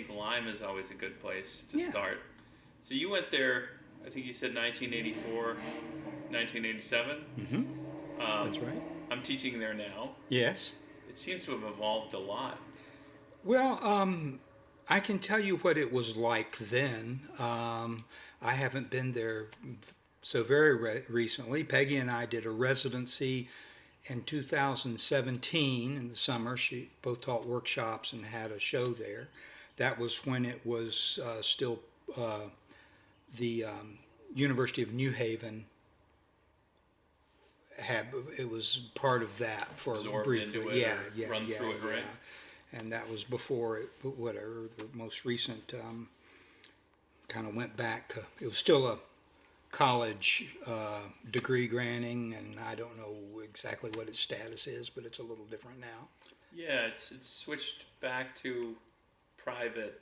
think Lyme is always a good place to start. So you went there, I think you said 1984, 1987? Mm-hmm. That's right. I'm teaching there now. Yes. It seems to have evolved a lot. Well, I can tell you what it was like then. I haven't been there so very recently. Peggy and I did a residency in 2017 in the summer. She both taught workshops and had a show there. That was when it was still the University of New Haven it was part of that for briefly. Into it, run through it, right? And that was before whatever the most recent kind of went back. It was still a college degree granting, and I don't know exactly what its status is, but it's a little different now. Yeah, it's switched back to private,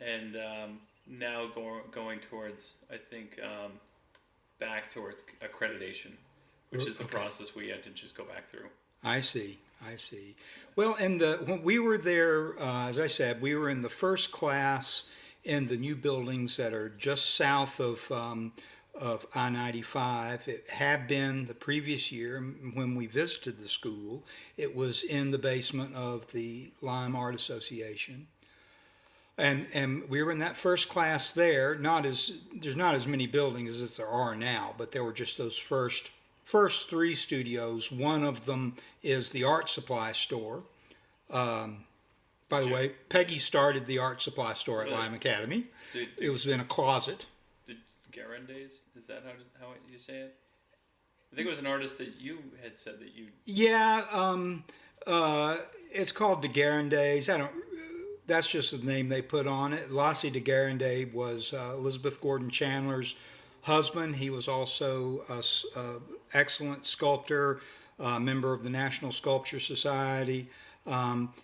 and now going towards, I think, back towards accreditation, which is the process we had to just go back through. I see. Well, when we were there, as I said, we were in the first class in the new buildings that are just south of I-95. It had been the previous year when we visited the school. It was in the basement of the Lyme Art Association. And we were in that first class there. There's not as many buildings as there are now, but there were just those first three studios. One of them is the art supply store. By the way, Peggy started the art supply store at Lyme Academy. It was in a closet. Did Degas, is that how you say it? I think it was an artist that you had said that you... Yeah, it's called Degas. That's just the name they put on it. Lassie Degas was Elizabeth Gordon Chandler's husband. He was also an excellent sculptor, member of the National Sculpture Society.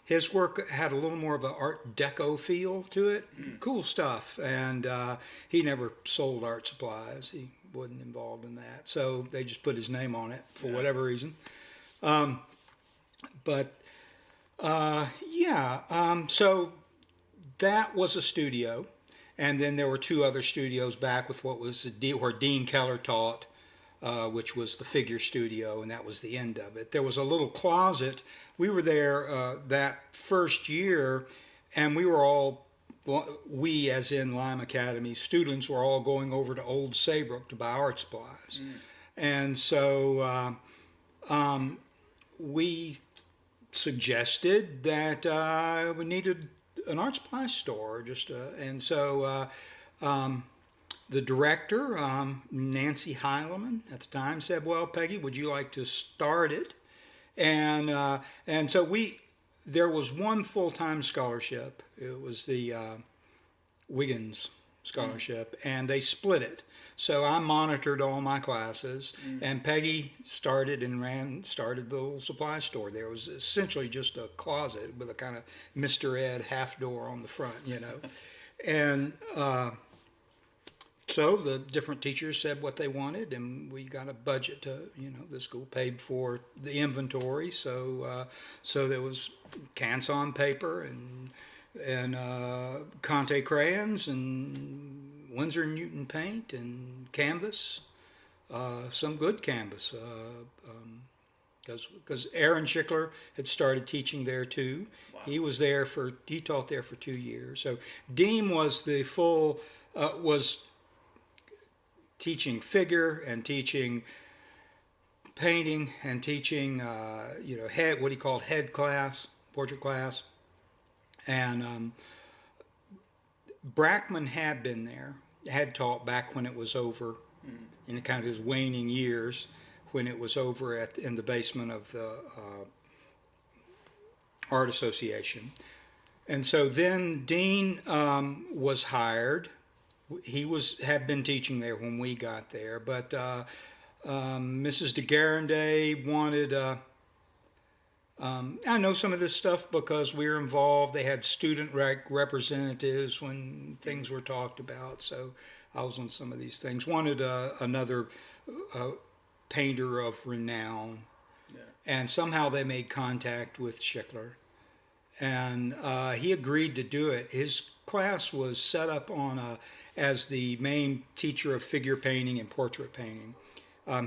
His work had a little more of an Art Deco feel to it. Cool stuff. And he never sold art supplies. He wasn't involved in that. So they just put his name on it for whatever reason. So that was a studio. And then there were two other studios back with where Deane Keller taught, which was the figure studio, and that was the end of it. There was a little closet. We were there that first year, and we as in Lyme Academy students were all going over to Old Saybrook to buy art supplies. And so we suggested that we needed an art supply store, and so the director, Nancy Heileman at the time, said, "Well, Peggy, would you like to start it?" And so there was one full-time scholarship. It was the Wiggins scholarship, and they split it. So I monitored all my classes, and Peggy started the little supply store. There was essentially just a closet with a kind of Mr. Ed half door on the front, And so the different teachers said what they wanted, and we got a budget to, the school paid for the inventory. So there was Canson paper and Conte crayons and Winsor & Newton paint and canvas, some good canvas, because Aaron Shikler had started teaching there too. Wow. He taught there for 2 years. So Deane was was teaching figure and teaching painting and teaching, what he called head class, portrait class. And Brackman had been there, had taught back when it was over, in kind of his waning years, when it was over in the basement of the Art Association. And so then Deane was hired. He had been teaching there when we got there, but Mrs. Degas wanted... I know some of this stuff because we were involved. They had student representatives when things were talked about, so I was on some of these things. Wanted another painter of renown, and somehow they made contact with Shikler, and he agreed to do it. His class was set up as the main teacher of figure painting and portrait painting.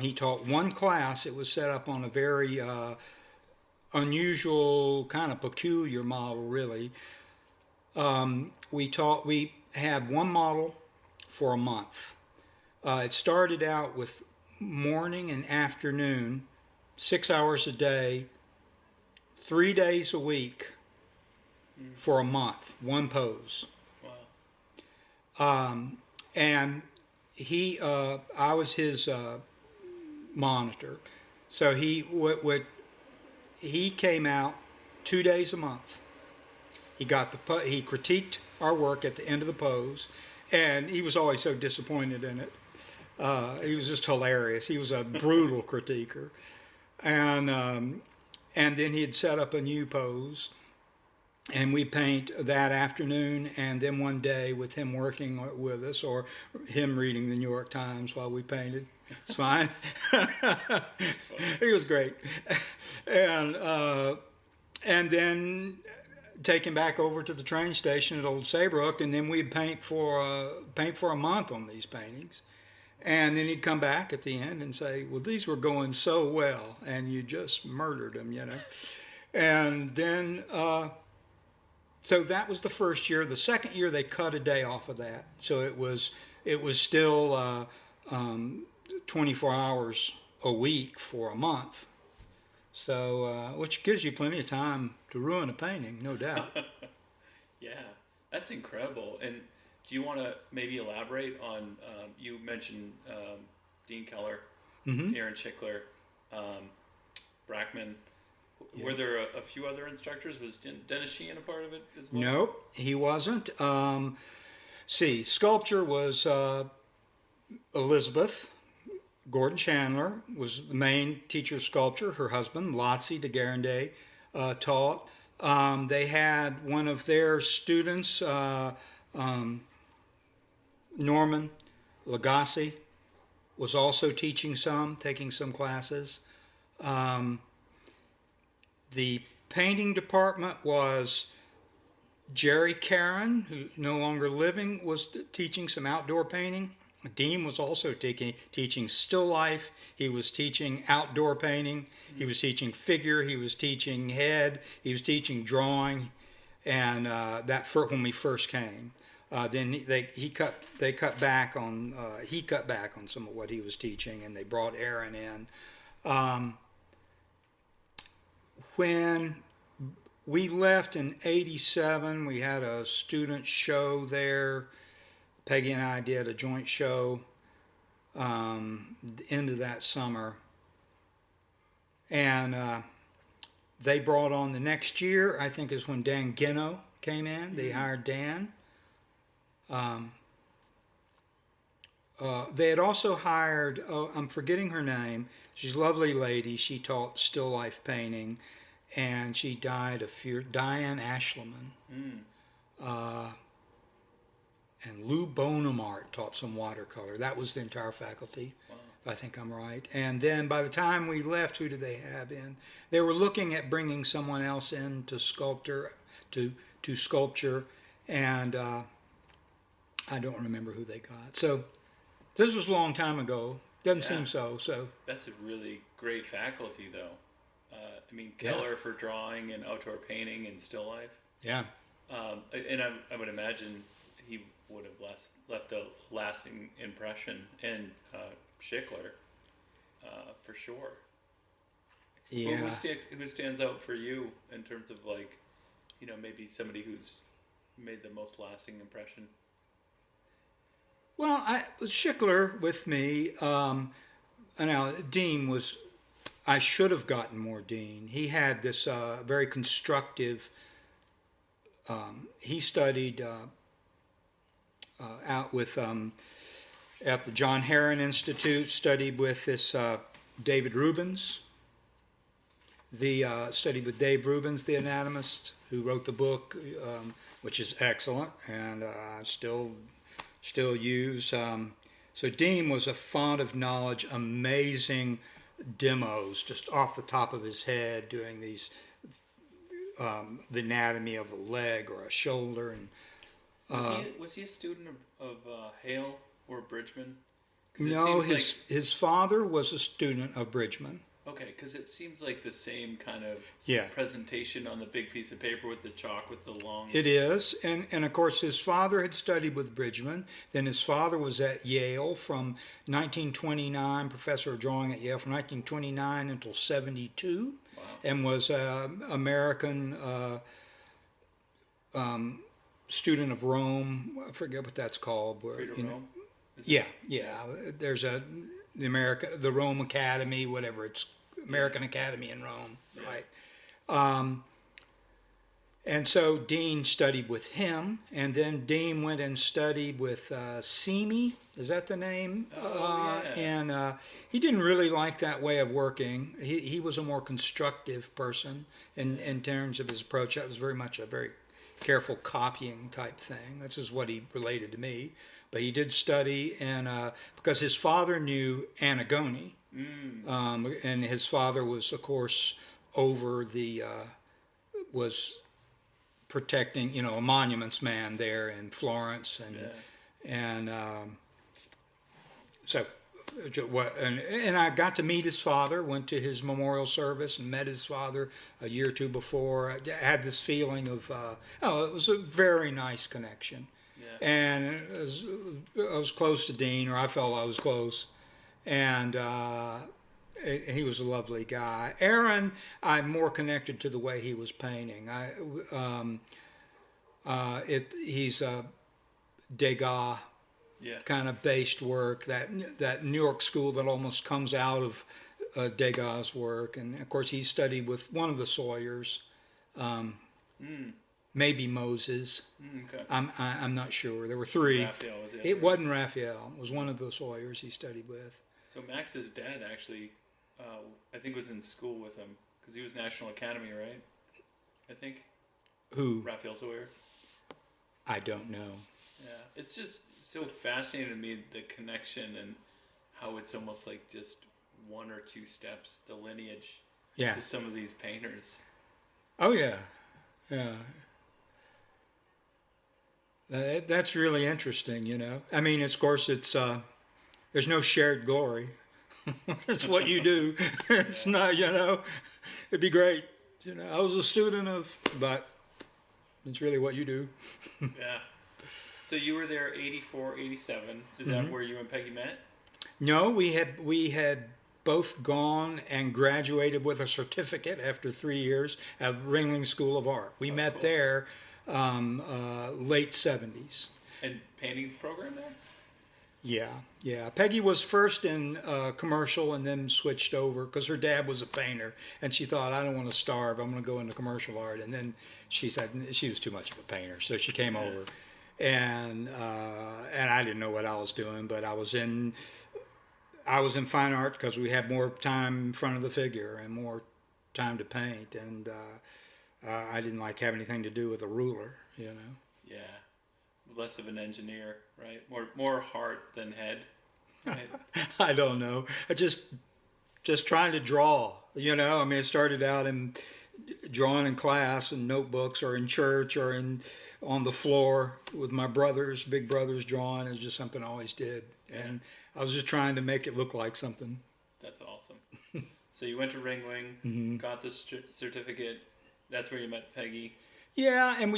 He taught one class. It was set up on a very unusual, kind of peculiar model, really. We had one model for a month. It started out with morning and afternoon, 6 hours a day, 3 days a week for a month, one pose. Wow. And I was his monitor. So he came out 2 days a month. He critiqued our work at the end of the pose, and he was always so disappointed in it. He was just hilarious. He was a brutal critiquer, and then he'd set up a new pose, and we paint that afternoon, and then one day with him working with us or him reading the New York Times while we painted. It's fine. He was great, and then take him back over to the train station at Old Saybrook, and then we'd paint for a month on these paintings. And then he'd come back at the end and say, well, these were going so well, and you just murdered them, you know. And then, so that was the first year. The second year, they cut a day off of that. So it was still 24 hours a week for a month. So, which gives you plenty of time to ruin a painting, no doubt. Yeah, that's incredible. And do you want to maybe elaborate on, you mentioned Deane Keller, Aaron Shikler, Brackman. Yeah. Were there a few other instructors? Was Dennis Sheehan a part of it as well? Nope, he wasn't. Sculpture was Elizabeth. Gordon Chandler was the main teacher of sculpture. Her husband, Lotsie de Garande, taught. They had one of their students, Norman Lagasse, was also taking some classes. The painting department was Jerry Caron, who no longer living, was teaching some outdoor painting. Deane was also teaching still life. He was teaching outdoor painting. He was teaching figure. He was teaching head. He was teaching drawing, and when we first came. Then he cut back on some of what he was teaching, and they brought Aaron in. When we left in '87, we had a student show there. Peggy and I did a joint show end of that summer. And they brought on the next year, I think is when Dan Gino came in. They hired Dan. They had also hired, I'm forgetting her name. She's a lovely lady. She taught still life painting. And she died Diane Ashleman. And Lou Bonamart taught some watercolor. That was the entire faculty, wow. If I think I'm right. And then by the time we left, who did they have in? They were looking at bringing someone else in to sculpture, and I don't remember who they got. So this was a long time ago. Doesn't seem so. So that's a really great faculty, though. Keller for drawing and outdoor painting and still life. Yeah. And I would imagine he would have left a lasting impression, and Shikler, for sure. Yeah. Who stands out for you in terms of maybe somebody who's made the most lasting impression? Well, Shikler with me. Now Deane was. I should have gotten more Deane. He had this very constructive. He studied out with at the John Herron Institute. Studied with this David Rubens. Studied with Dave Rubens, the anatomist, who wrote the book, which is excellent, and still use. So Deane was a font of knowledge, amazing demos, just off the top of his head, doing these the anatomy of a leg or a shoulder. And Was he a student of Hale or Bridgman? 'Cause it no, seems his father was a student of Bridgman. okay, because it seems like the same kind of Yeah. presentation on the big piece of paper with the chalk with the long. It is, and of course his father had studied with Bridgman. Then his father was at Yale from 1929, professor of drawing at Yale from 1929 until 72, Wow. and was an American student of Rome. I forget what that's called. Where, Freedom you know, Rome? Is it- yeah. There's the Rome Academy, whatever it's American Academy in Rome, Yeah. right? And so Deane studied with him, and then Deane went and studied with Simi. Is that the name? Oh, yeah. And he didn't really like that way of working. He was a more constructive person in terms of his approach. That was very much a very careful copying type thing. This is what he related to me. But he did study, and because his father knew Antigone, and his father was, of course, over the was protecting, a monuments man there in Florence, and so and I got to meet his father. Went to his memorial service and met his father a year or two before. I had this feeling of it was a very nice connection. Yeah. And I was close to Deane, or I felt I was close, and he was a lovely guy. Aaron, I'm more connected to the way he was painting. He's a Degas Yeah. kind of based work, that New York school that almost comes out of Degas' work, and of course he studied with one of the Sawyers. Maybe Moses. Okay. I'm not sure. There were three. Raphael was the It other. wasn't Raphael. It was one of the Sawyers he studied with. So Max's dad actually, I think, was in school with him because he was National Academy, right? I think Who? Raphael Sawyer. I don't know. Yeah, it's just so fascinating to me, the connection and how it's almost like just one or two steps, the lineage Yeah. to some of these painters. Oh yeah. Yeah. That's really interesting, I mean, of course, it's there's no shared glory. It's what you do. It's not, it'd be great. I was a student of, but it's really what you do. Yeah. So you were there 84, 87. Is that where you and Peggy met? No, we had both gone and graduated with a certificate after 3 years at Ringling School of Art. We met cool. there late 70s. And painting program there? Yeah. Peggy was first in commercial and then switched over because her dad was a painter, and she thought, I don't want to starve. I'm going to go into commercial art. And then she said she was too much of a painter, so she came over, and I didn't know what I was doing, but I was in fine art because we had more time in front of the figure and more time to paint, and I didn't like have anything to do with a ruler, Yeah. Less of an engineer, right? More heart than head. Right? I don't know. I just trying to draw. I mean, it started out in drawing in class and notebooks, or in church, or on the floor with my brothers, big brothers, drawing. It was just something I always did, and I was just trying to make it look like something. That's awesome. So you went to Ringling, got the certificate. That's where you met Peggy. Yeah, and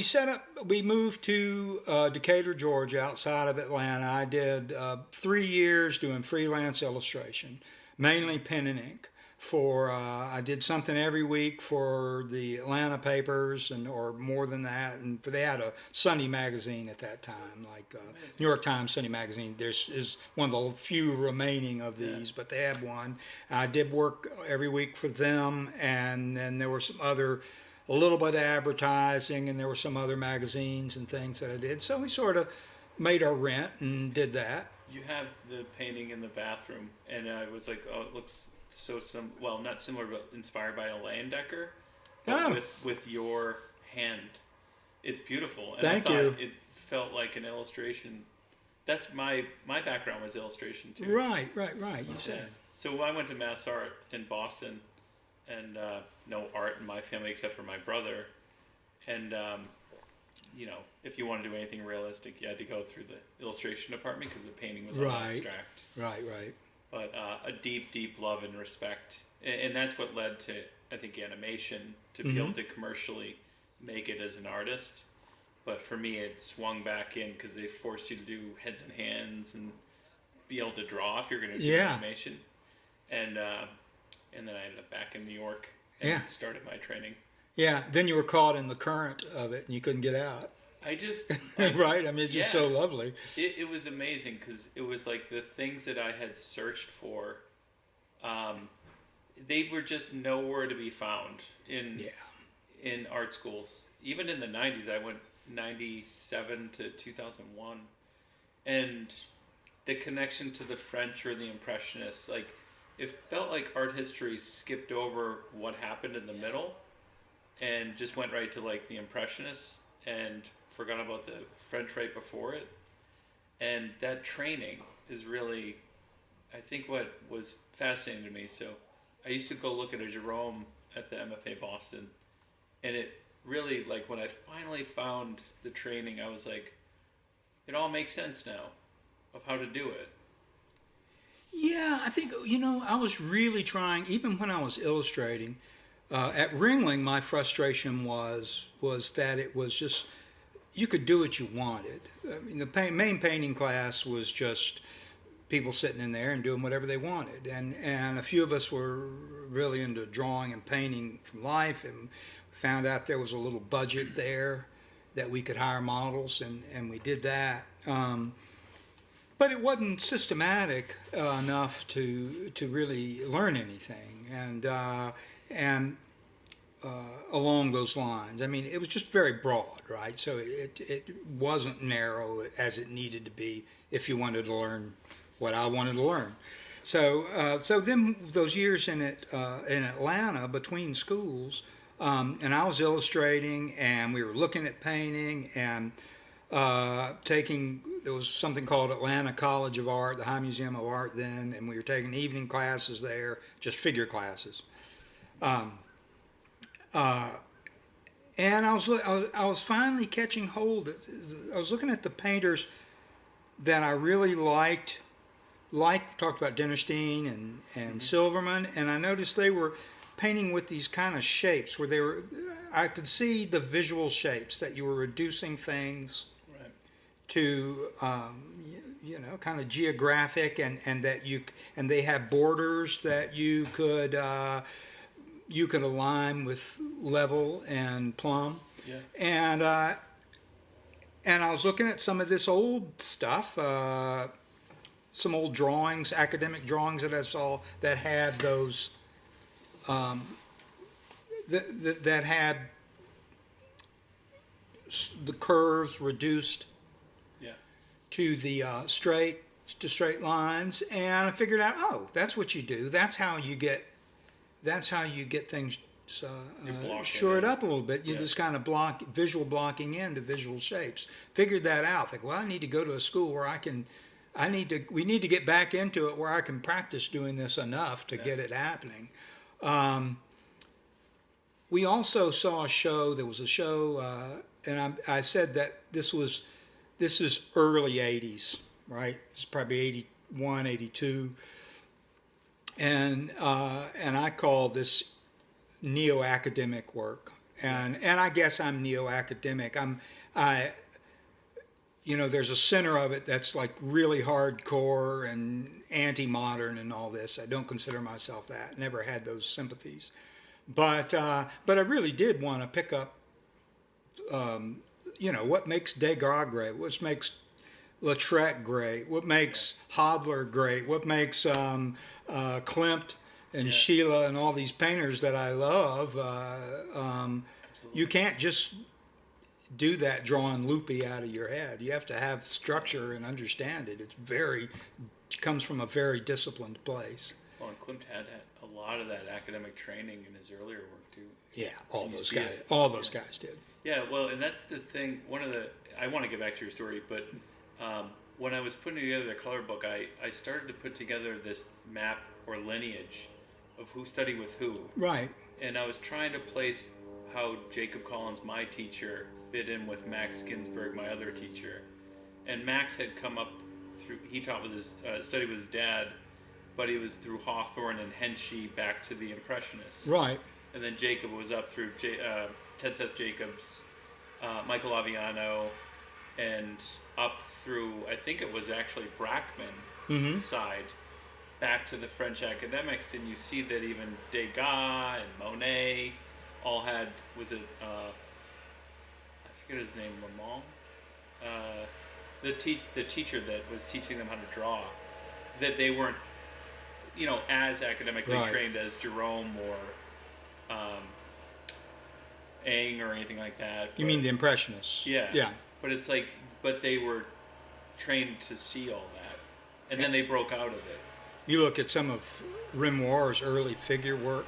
we moved to Decatur, Georgia, outside of Atlanta. I did 3 years doing freelance illustration, mainly pen and ink. I did something every week for the Atlanta papers, or more than that. And they had a Sunday magazine at that time, like New York Times Sunday magazine. This is one of the few remaining of these, but they had one. I did work every week for them, and then there were some other. A little bit of advertising, and there were some other magazines and things that I did. So we sort of made our rent and did that. You have the painting in the bathroom, and I was like, oh, it looks so not similar, but inspired by a Leyendecker, but with your hand. It's beautiful. And Thank I thought you. It felt like an illustration. That's my background was illustration too. Right. You said. So I went to Mass Art in Boston, and no art in my family except for my brother. and if you want to do anything realistic, you had to go through the illustration department because the painting was all abstract. Right. But a deep love and respect, and that's what led to, I think, animation, to be able to commercially make it as an artist. But for me, it swung back in because they forced you to do heads and hands and be able to draw if you're going to do animation. And then I ended up back in New York and started my training. Yeah, then you were caught in the current of it and you couldn't get out. Right? I mean, it's just so lovely. It was amazing because it was like the things that I had searched for, they were just nowhere to be found in art schools. Even in the 90s, I went 97 to 2001. And the connection to the French or the Impressionists, like, it felt like art history skipped over what happened in the middle and just went right to, like, the Impressionists and forgot about the French right before it. And that training is really, I think, what was fascinating to me. So I used to go look at a Jerome at the MFA Boston, and it really, like, when I finally found the training, I was like, it all makes sense now of how to do it. Yeah, I think, I was really trying, even when I was illustrating, at Ringling, my frustration was that it was just, you could do what you wanted. I mean, the main painting class was just people sitting in there and doing whatever they wanted. And a few of us were really into drawing and painting from life, and found out there was a little budget there that we could hire models, and we did that. But it wasn't systematic enough to really learn anything, and along those lines. I mean, it was just very broad, right? So it wasn't narrow as it needed to be if you wanted to learn what I wanted to learn. So then those years in Atlanta between schools, and I was illustrating, and we were looking at painting, and there was something called Atlanta College of Art, the High Museum of Art then, and we were taking evening classes there, just figure classes. And I was finally catching hold. I was looking at the painters that I really liked, talked about Dinnerstein and Silverman, and I noticed they were painting with these kind of shapes where I could see the visual shapes, that you were reducing things to kind of geographic, and they had borders that you could align with level and plumb. And I was looking at some of this old stuff, some old drawings, academic drawings that I saw that had those that had the curves reduced to the straight lines, and I figured out, that's what you do. That's how you get things shored up a little bit. You just kind of visual blocking into visual shapes. Figured that out. Think, well, I need to go to a school where we need to get back into it where I can practice doing this enough to get it happening. We also saw a show. There was a show, and I said that this is early 80s, right? It's probably 81, 82. And I call this neo-academic work. And I guess I'm neo-academic. There's a center of it that's like really hardcore and anti-modern and all this. I don't consider myself that. Never had those sympathies. But I really did want to pick up, what makes Degas great, what makes Lautrec great, what makes Hodler great, what makes Klimt and Sheila and all these painters that I love. You can't just do that drawing loopy out of your head. You have to have structure and understand it. It comes from a very disciplined place. Well, and Klimt had a lot of that academic training in his earlier work too. Yeah, those guys did. Yeah, well, and that's the thing. I want to get back to your story, but when I was putting together the color book, I started to put together this map or lineage of who studied with who. Right. And I was trying to place how Jacob Collins, my teacher, fit in with Max Ginsberg, my other teacher. And Max had come up through, he taught with his, studied with his dad, but he was through Hawthorne and Henchy back to the Impressionists. Right. And then Jacob was up through Ted Seth Jacobs, Michael Aviano, and up through, I think it was actually Brackman side, back to the French academics. And you see that even Degas and Monet all had, was it, I forget his name, Lamont? The teacher that was teaching them how to draw, that they weren't, as academically trained as Jerome or Eng or anything like that. You mean the Impressionists? Yeah. Yeah. But it's like, but they were trained to see all that, and then they broke out of it. You look at some of Renoir's early figure work,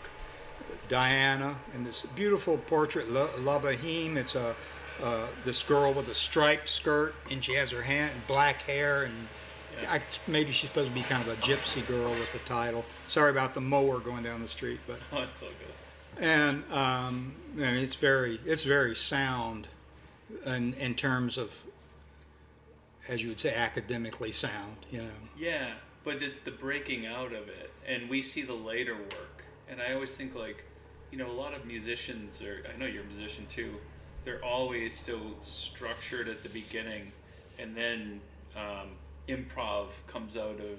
Diana, and this beautiful portrait, La Boheme. It's this girl with a striped skirt, and she has her black hair, and maybe she's supposed to be kind of a gypsy girl with the title. Sorry about the mower going down the street, but Oh, it's so good. and it's very sound, in terms of, as you would say, academically sound. Yeah, but it's the breaking out of it, and we see the later work. And I always think, like, a lot of musicians, or I know you're a musician too, they're always so structured at the beginning, and then improv comes out of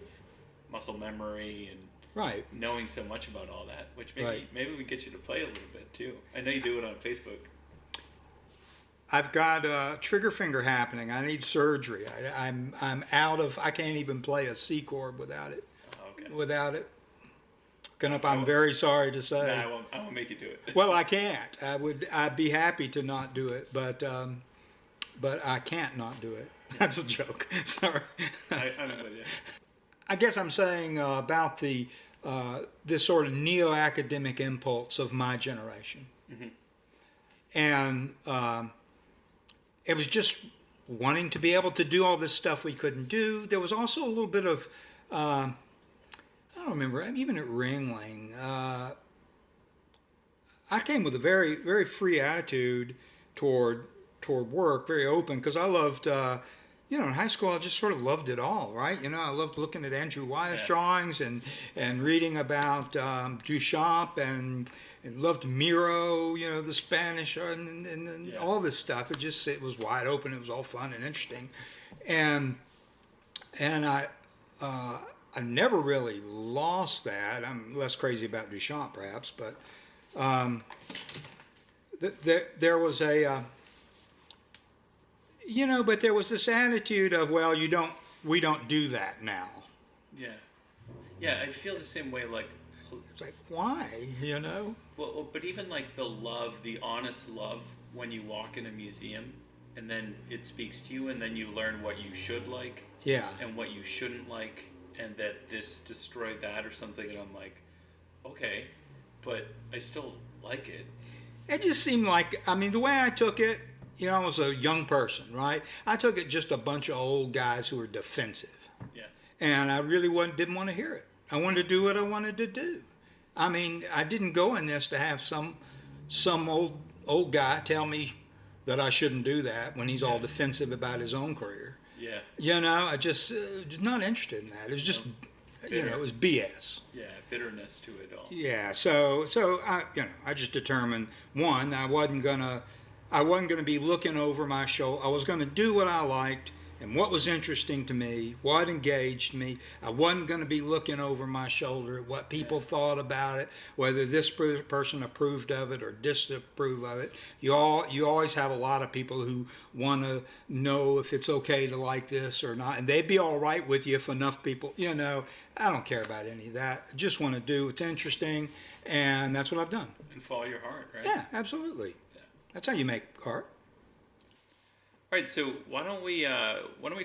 muscle memory and Right. knowing so much about all that, which Right. maybe we get you to play a little bit too. I know you do it on Facebook. I've got a trigger finger happening. I need surgery. I'm out of. I can't even play a C chord without it. Oh, okay. Without it, I'm very sorry to say. Nah, I won't make you do it. Well, I can't. I'd be happy to not do it, but I can't not do it. That's a joke. Sorry. I'm with you. I guess I'm saying about the this sort of neo-academic impulse of my generation, and it was just wanting to be able to do all this stuff we couldn't do. There was also a little bit of I don't remember, even at Ringling, I came with a very, very free attitude toward work, very open, because I loved, in high school I just sort of loved it all, right? I loved looking at Andrew Wyeth's drawings and reading about Duchamp and loved Miro, the Spanish and all this stuff. It was wide open. It was all fun and interesting, and I never really lost that. I'm less crazy about Duchamp, perhaps, but there was a, but there was this attitude of, well, we don't do that now. Yeah, I feel the same way. Like, it's like, why? Well, but even like the love, the honest love, when you walk in a museum, and then it speaks to you, and then you learn what you should like, and what you shouldn't like. And that this destroyed that or something, and I'm like, okay, but I still like it. It just seemed like, the way I took it, I was a young person, right? I took it just a bunch of old guys who were defensive. Yeah. And I really didn't want to hear it. I wanted to do what I wanted to do. I didn't go in this to have some old guy tell me that I shouldn't do that when he's all defensive about his own career. Yeah. I just not interested in that. It was just, it was BS. Yeah, bitterness to it all. Yeah. So I just determined, one, I wasn't gonna be looking over my shoulder. I was gonna do what I liked and what was interesting to me, what engaged me. I wasn't going to be looking over my shoulder at what people thought about it, whether this person approved of it or disapproved of it. You always have a lot of people who want to know if it's okay to like this or not, and they'd be all right with you if enough people, I don't care about any of that. I just want to do what's interesting, and that's what I've done. And follow your heart, right? Yeah, absolutely. Yeah. That's how you make art. All right, so why don't we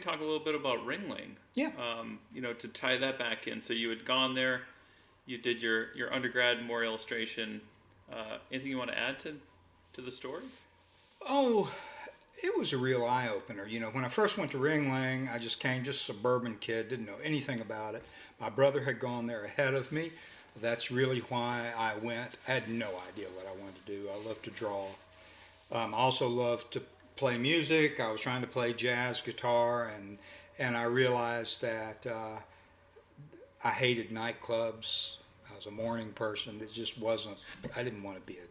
talk a little bit about Ringling? Yeah. To tie that back in. So you had gone there, you did your undergrad, more illustration. Anything you want to add to the story? Oh, it was a real eye opener. When I first went to Ringling, I just suburban kid, didn't know anything about it. My brother had gone there ahead of me. That's really why I went. I had no idea what I wanted to do. I love to draw. I also love to play music. I was trying to play jazz guitar, and I realized that I hated nightclubs. I was a morning person. It just wasn't. I didn't want to be a.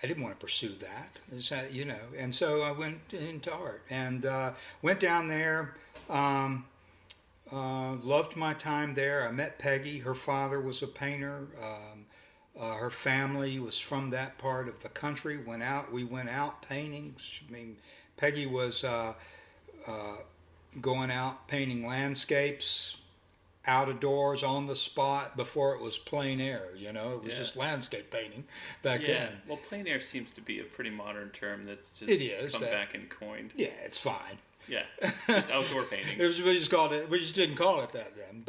I didn't want to pursue that. And so I went into art and went down there. Loved my time there. I met Peggy. Her father was a painter. Her family was from that part of the country. We went out painting. I mean, Peggy was going out painting landscapes, out of doors, on the spot, before it was plein air. It was just landscape painting back then. Well, plein air seems to be a pretty modern term that's just come back and coined. Yeah, it's fine. Yeah, just outdoor painting. We just didn't call it that then,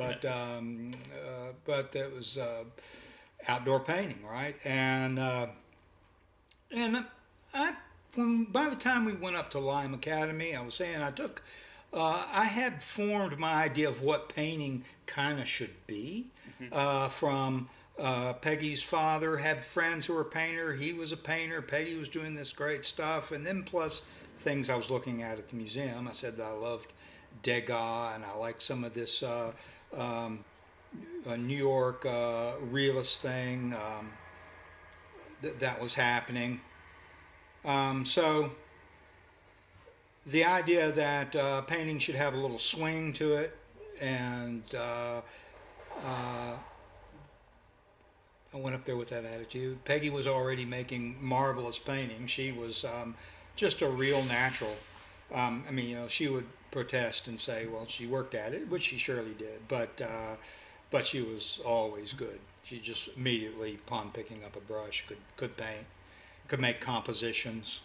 but it was outdoor painting, right? And by the time we went up to Lyme Academy, I was saying I had formed my idea of what painting kind of should be. From Peggy's father had friends who were a painter. He was a painter. Peggy was doing this great stuff, and then plus things I was looking at the museum. I said that I loved Degas, and I liked some of this New York realist thing that was happening. So the idea that painting should have a little swing to it, and I went up there with that attitude. Peggy was already making marvelous paintings. She was just a real natural. She would protest and say, well, she worked at it, which she surely did, but she was always good. She just immediately, upon picking up a brush, could paint, could make compositions,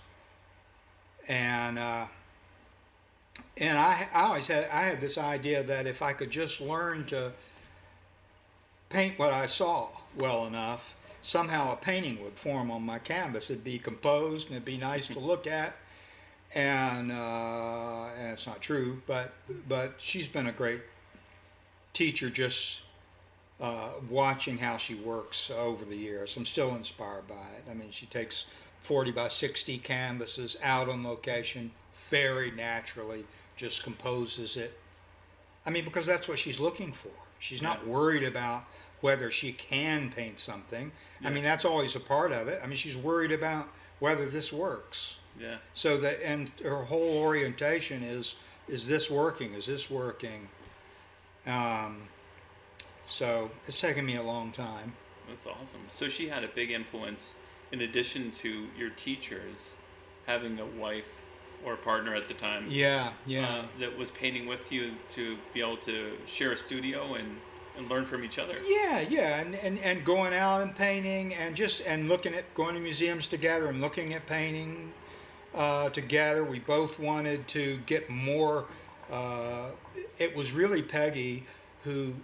and I had this idea that if I could just learn to paint what I saw well enough, somehow a painting would form on my canvas. It'd be composed and it'd be nice to look at. And it's not true, but she's been a great teacher. Just watching how she works over the years, I'm still inspired by it. I mean, she takes 40 by 60 canvases out on location, very naturally, just composes it. I mean, because that's what she's looking for. She's not worried about whether she can paint something. I mean, that's always a part of it. I mean, she's worried about whether this works. Yeah. So and her whole orientation is this working? Is this working? So it's taken me a long time. That's awesome. So she had a big influence, in addition to your teachers, having a wife or a partner at the time. Yeah. That was painting with you to be able to share a studio and learn from each other. Yeah, and going out and painting and going to museums together and looking at painting together. We both wanted to get more. It was really Peggy who,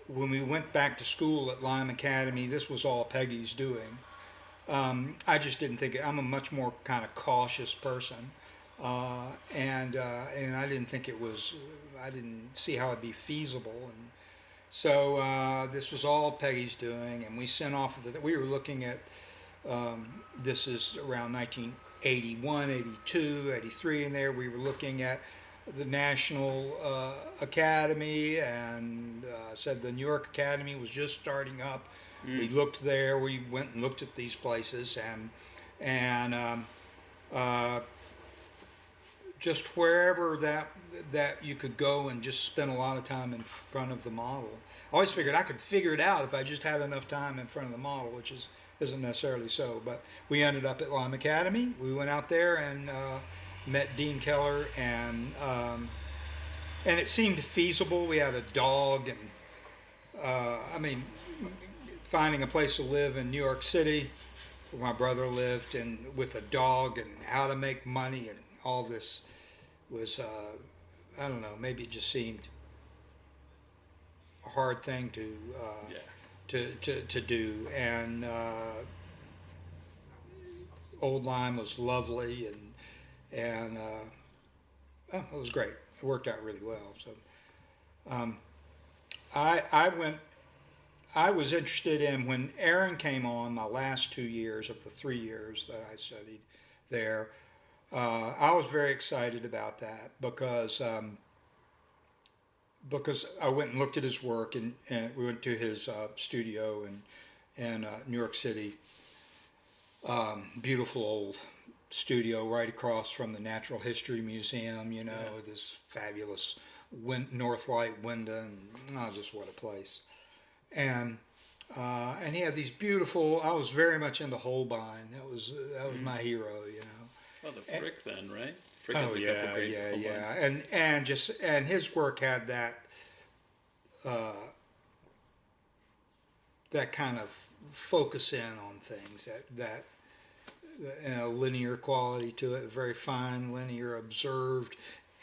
when we went back to school at Lyme Academy, this was all Peggy's doing. I just didn't think I'm a much more kind of cautious person, and I didn't think it was. I didn't see how it'd be feasible, and so this was all Peggy's doing. And we sent off. We were looking at. This is around 1981, 82, 83. In there, we were looking at the National Academy, and said the New York Academy was just starting up. We looked there. We went and looked at these places, and just wherever that you could go and just spend a lot of time in front of the model. I always figured I could figure it out if I just had enough time in front of the model, which isn't necessarily so. But we ended up at Lyme Academy. We went out there and met Deane Keller, and it seemed feasible. We had a dog, and finding a place to live in New York City, where my brother lived, and with a dog, and how to make money, and all this was, I don't know, maybe it just seemed a hard thing to do. And Old Lyme was lovely, and it was great. It worked out really well. So I went. I was interested in when Aaron came on my last 2 years of the 3 years that I studied there. I was very excited about that because I went and looked at his work and we went to his studio in New York City. Beautiful old studio right across from the Natural History Museum, you know, with this fabulous north light window, and just what a place. And he had these beautiful. I was very much into Holbein. That was my hero, you know. Well, the Frick then, right? Frick has a couple great Holbeins. And his work had that that kind of focus in on things that linear quality to it, a very fine, linear, observed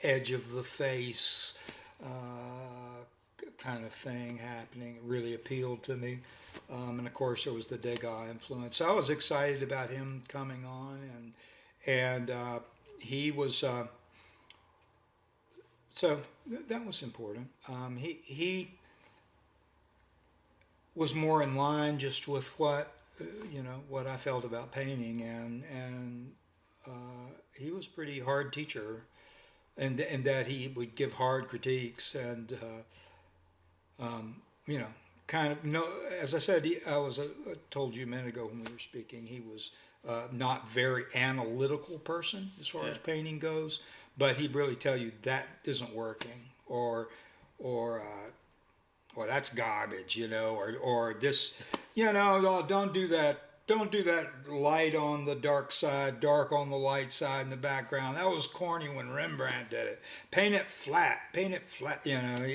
edge of the face kind of thing happening. It really appealed to me. And of course, there was the Degas influence. So I was excited about him coming on, and he was. So that was important. He was more in line just with what what I felt about painting, and he was a pretty hard teacher, and that he would give hard critiques, and kind of no. As I said, I told you a minute ago when we were speaking, he was not very analytical person as far as painting goes, but he'd really tell you that isn't working, or that's garbage, or this, don't do that. Don't do that light on the dark side, dark on the light side in the background. That was corny when Rembrandt did it. Paint it flat. He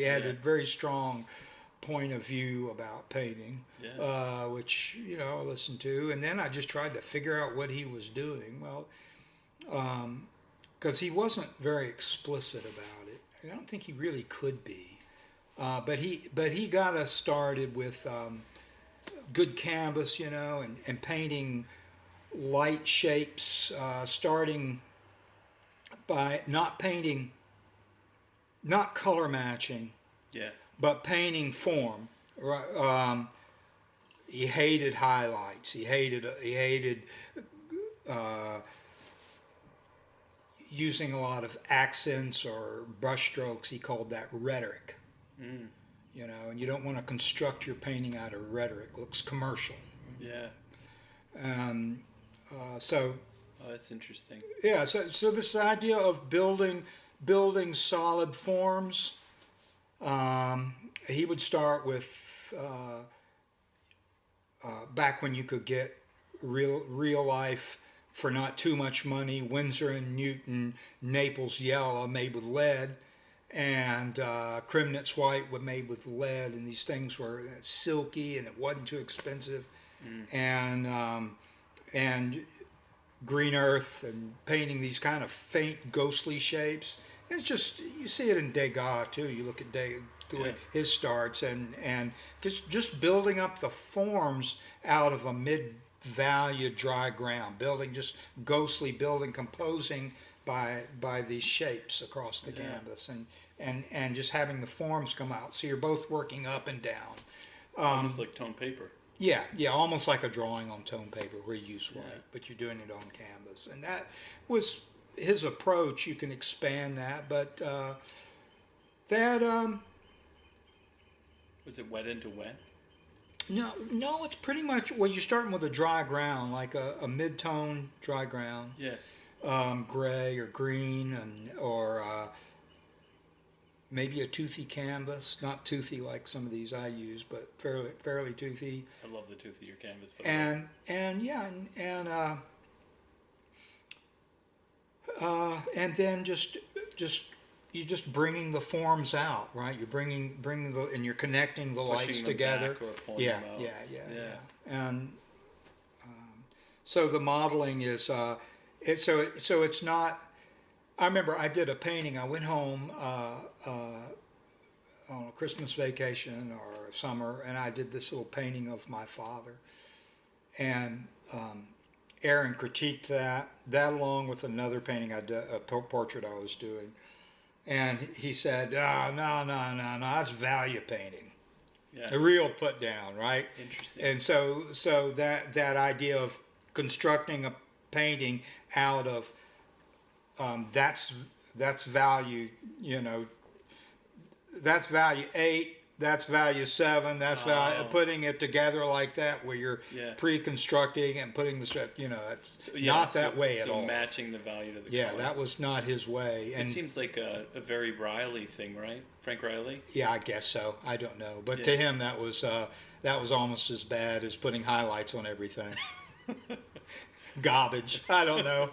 had a very strong point of view about painting, which, I listened to. And then I just tried to figure out what he was doing. Well, because he wasn't very explicit about it. I don't think he really could be. But he got us started with good canvas, and painting light shapes, starting by not color matching, but painting form. He hated highlights. He hated using a lot of accents or brushstrokes. He called that rhetoric. Mm. And you don't want to construct your painting out of rhetoric. It looks commercial. Yeah. So. Oh, that's interesting. Yeah. So this idea of building solid forms. He would start with back when you could get real life for not too much money. Winsor and Newton Naples yellow made with lead. And Kremnitz white was made with lead, and these things were silky, and it wasn't too expensive. And green earth, and painting these kind of faint, ghostly shapes. It's just, you see it in Degas too. You look at his starts, and just building up the forms out of a mid-value dry ground, just ghostly building, composing by these shapes across the canvas, and just having the forms come out. So you're both working up and down. Almost like tone paper. Yeah, almost like a drawing on tone paper where you use white, but you're doing it on canvas. And that was his approach. You can expand that, but Was it wet into wet? No, it's pretty much, well, you're starting with a dry ground, like a mid-tone dry ground. Yeah. Gray or green, or maybe a toothy canvas. Not toothy like some of these I use, but fairly toothy. I love the tooth of your canvas. And then just you're just bringing the forms out, right? You're bringing and you're connecting the lights together. Yeah. And so the modeling is. So it's not. I remember I did a painting. I went home on a Christmas vacation or summer, and I did this little painting of my father. And Aaron critiqued that along with another painting I did, a portrait I was doing, and he said, "No, that's value painting." Yeah. a real put down, right? Interesting. And so that idea of constructing a painting out of that's value, you know, that's value 8, that's value 7, that's value, Oh. putting it together like that where you're Yeah. pre-constructing and putting the stuff, you know, it's So, yeah, not that so, way at so all. matching the value to the Yeah, color. that was not his way. It And seems like a very Riley thing, right? Frank Riley? yeah, I guess so. I don't know, but Yeah. to him that was almost as bad as putting highlights on everything. Garbage. I don't know.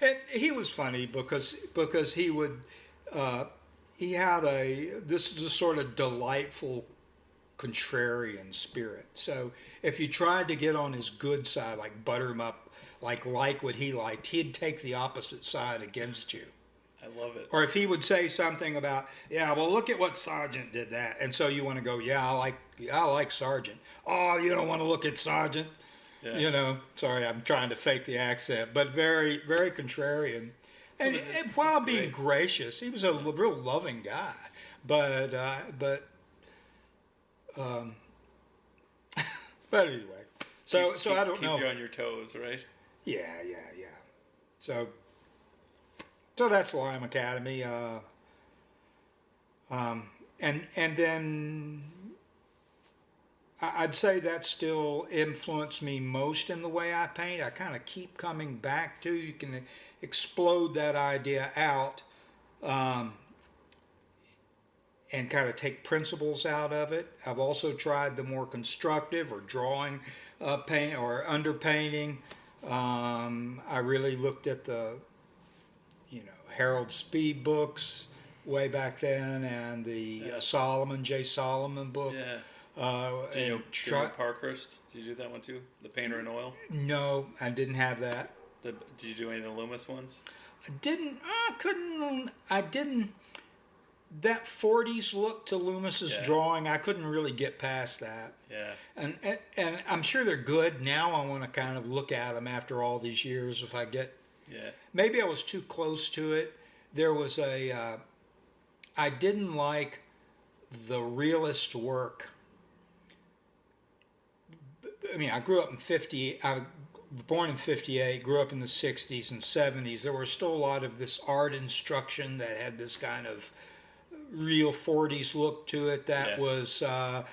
And he was funny because he would he had this is a sort of delightful contrarian spirit. So if you tried to get on his good side, like butter him up, like what he liked, he'd take the opposite side against you. I love it. Or if he would say something about, yeah, well, look at what Sargent did that, and so you want to go, yeah, I like Sargent. Oh, you don't want to look at Sargent. Yeah. You know, sorry, I'm trying to fake the accent, but very, very contrarian. And, Well, and while that's being great. gracious, he was a real loving guy. But but anyway, so I don't know. Keep you on your toes, right? Yeah. So that's Lyme Academy. And then I'd say that still influenced me most in the way I paint. I kind of keep coming back to, you can explode that idea out and kind of take principles out of it. I've also tried the more constructive or drawing paint or underpainting. I really looked at the, Harold Speed books way back then, and the J. Solomon book. Yeah. And Daniel Parkhurst, did you do that one too? The Painter in Oil? No, I didn't have that. Did you do any of the Loomis ones? I didn't. That 40s look to Loomis's drawing, I couldn't really get past that. Yeah. And I'm sure they're good. Now I want to kind of look at them after all these years if I get. Yeah. Maybe I was too close to it. There was I didn't like the realist work. I mean, I grew up in 50. I was born in 58, grew up in the 60s and 70s. There was still a lot of this art instruction that had this kind of real 40s look to it. That was, I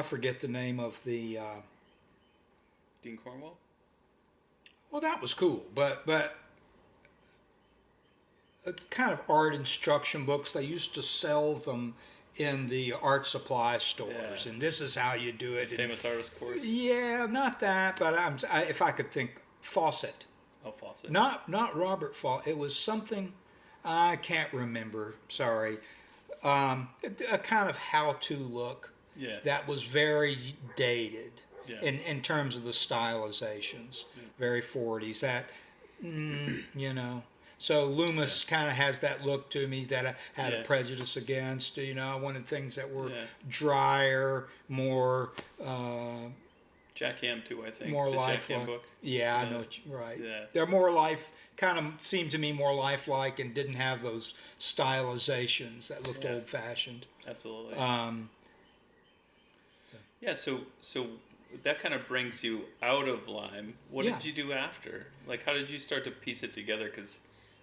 forget the name of the... Dean Cornwell? Well, that was cool, but kind of art instruction books, they used to sell them in the art supply stores, and this is how you do it. Famous artist course? Yeah, not that, but if I could think, Fawcett. Oh, Fawcett. Not Robert Fawcett. It was something, I can't remember, sorry. A kind of how-to look that was very dated in terms of the stylizations, very 40s. That, So Loomis kind of has that look to me that I had a prejudice against. I wanted things that were drier, more... Jack Ham too, I think. More the lifelike. Jack Ham book. Yeah, I know what you're right. Yeah. They're more kind of seemed to me more lifelike and didn't have those stylizations that looked old-fashioned. Absolutely. So that kind of brings you out of Lyme. What did you do after? Like, how did you start to piece it together? Because,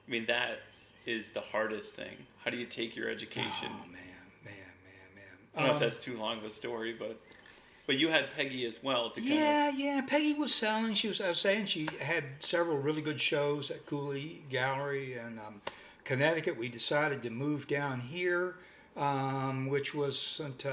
I mean, that is the hardest thing. How do you take your education? Oh, man. I don't know if that's too long of a story, but you had Peggy as well to kind of... Yeah. Peggy was selling. I was saying she had several really good shows at Cooley Gallery in Connecticut. We decided to move down here, which wasn't...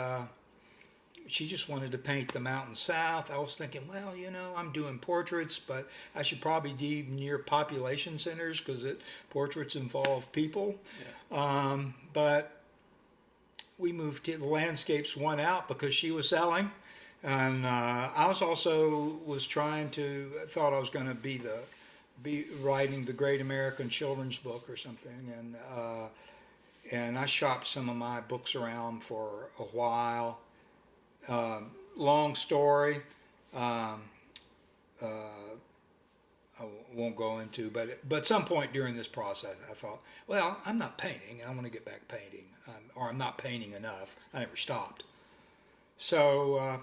She just wanted to paint the mountain south. I was thinking, well, I'm doing portraits, but I should probably be near population centers because portraits involve people. Yeah. But we moved to the landscapes won out because she was selling. And I was thought I was going to be writing the Great American Children's Book or something. And I shopped some of my books around for a while. Long story, I won't go into, but at some point during this process, I thought, well, I'm not painting. I want to get back painting, or I'm not painting enough. I never stopped. So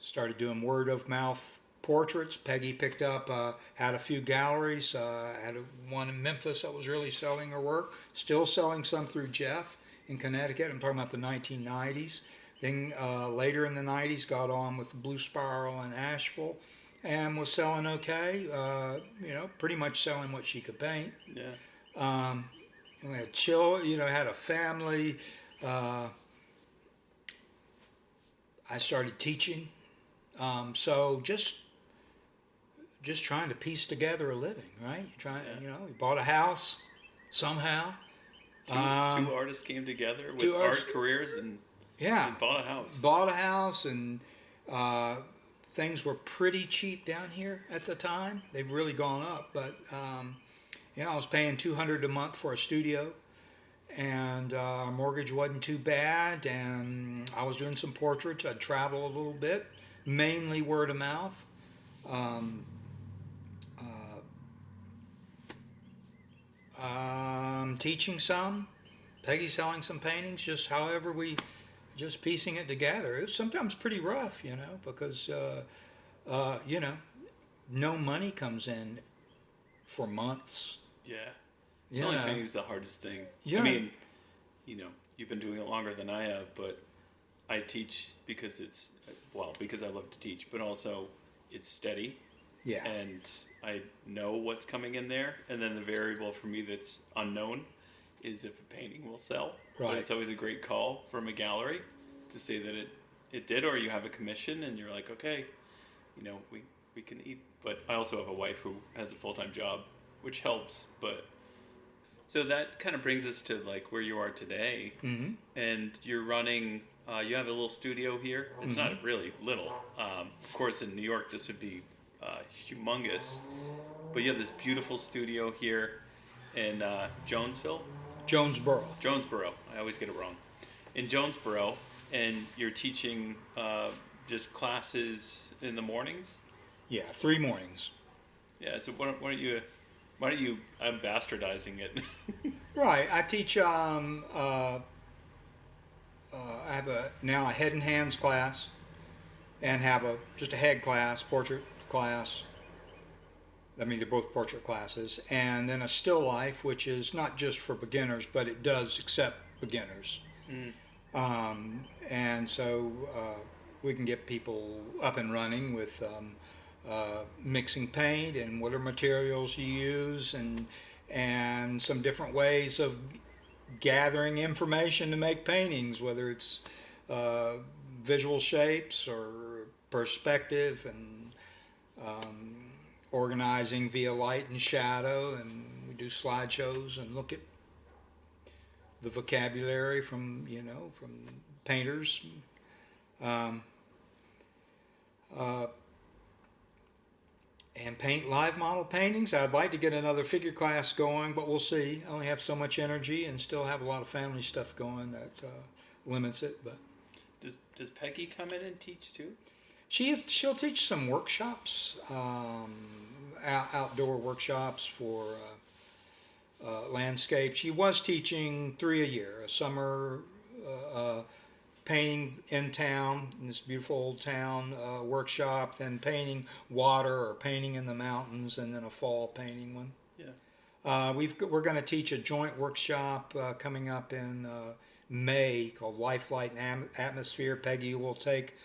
started doing word of mouth portraits. Peggy picked up, had a few galleries, had one in Memphis that was really selling her work, still selling some through Jeff in Connecticut. I'm talking about the 1990s. Then later in the 90s, got on with Blue Spiral in Asheville and was selling okay, pretty much selling what she could paint. Yeah. We had had a family. I started teaching. So just trying to piece together a living, right? We bought a house somehow. Two artists came together with art careers and bought a house. Bought a house, and things were pretty cheap down here at the time. They've really gone up, but I was paying $200 a month for a studio, and our mortgage wasn't too bad, and I was doing some portraits. I'd travel a little bit, mainly word of mouth. Teaching some, Peggy selling some paintings, just piecing it together. It was sometimes pretty rough, because, no money comes in for months. Yeah. Selling paintings is the hardest thing. Yeah. I mean, you've been doing it longer than I have, but I teach because because I love to teach, but also it's steady. Yeah. And I know what's coming in there, and then the variable for me that's unknown is if a painting will sell. Right. But it's always a great call from a gallery to say that it did, or you have a commission and you're like, okay, we can eat. But I also have a wife who has a full-time job, which helps. But so that kind of brings us to like where you are today. Mm-hmm. And you're running, you have a little studio here. It's Mm-hmm. not really little. Of course, in New York, this would be humongous. But you have this beautiful studio here in Jonesboro. I always get it wrong. In Jonesboro, and you're teaching just classes in the mornings. Yeah, 3 mornings. Yeah. So why don't you? I'm bastardizing it. Right. I teach. I have now a head and hands class, and have just a head class, portrait class. I mean, they're both portrait classes, and then a still life, which is not just for beginners, but it does accept beginners. And so we can get people up and running with mixing paint and what are materials you use, and some different ways of gathering information to make paintings, whether it's visual shapes or perspective, and organizing via light and shadow, and we do slideshows and look at the vocabulary from painters. And paint live model paintings. I'd like to get another figure class going, but we'll see. I only have so much energy and still have a lot of family stuff going that limits it. But does Peggy come in and teach too? She'll teach some workshops, outdoor workshops for landscape. She was teaching 3 a year, a summer painting in town, in this beautiful old town workshop, then painting water or painting in the mountains, and then a fall painting one. Yeah. We're going to teach a joint workshop coming up in May called Life, Light, and Atmosphere. Peggy will take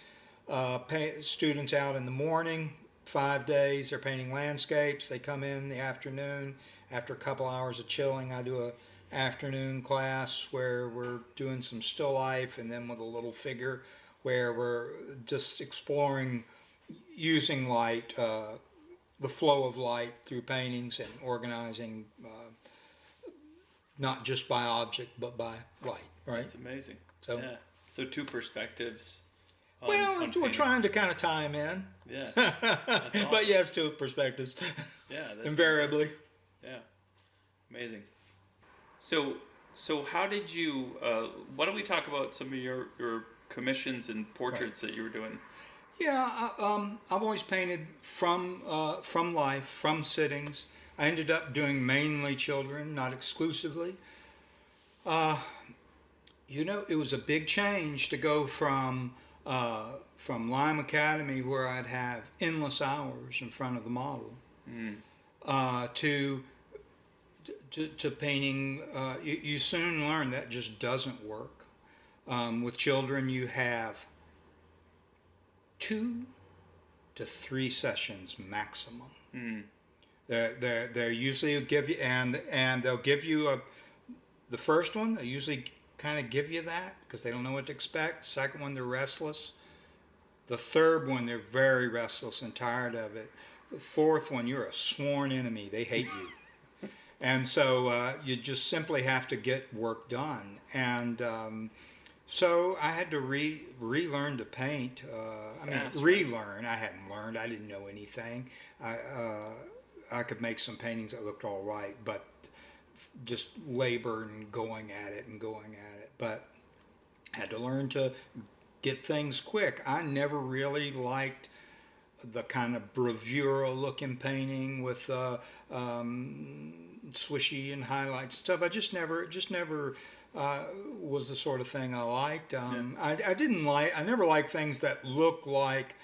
students out in the morning, 5 days. They're painting landscapes. They come in the afternoon. After a couple hours of chilling, I do a afternoon class where we're doing some still life, and then with a little figure where we're just exploring using light, the flow of light through paintings, and organizing not just by object but by light. Right? That's amazing. So, yeah. So 2 perspectives. Well, we're trying to kind of tie them in. Yeah. That's awesome. But yes, 2 perspectives. Yeah. That's invariably. Yeah. Amazing. So how did you? Why don't we talk about some of your commissions and portraits that you were doing? Yeah, I've always painted from life, from sittings. I ended up doing mainly children, not exclusively. You know, it was a big change to go from Lyme Academy, where I'd have endless hours in front of the model, uh, to, to painting. You soon learn that just doesn't work. With children, you have 2 to 3 sessions maximum. They're usually give you, and they'll give you the first one. They usually kind of give you that because they don't know what to expect. Second one, they're restless. The third one, they're very restless and tired of it. The fourth one, you're a sworn enemy. They hate you. And so you just simply have to get work done. And so I had to relearn to paint. Relearn. I hadn't learned. I didn't know anything. I could make some paintings that looked all right, but just labor and going at it. But I had to learn to get things quick. I never really liked the kind of bravura looking painting with swishy and highlights and stuff. I just never was the sort of thing I liked. I never liked things that look like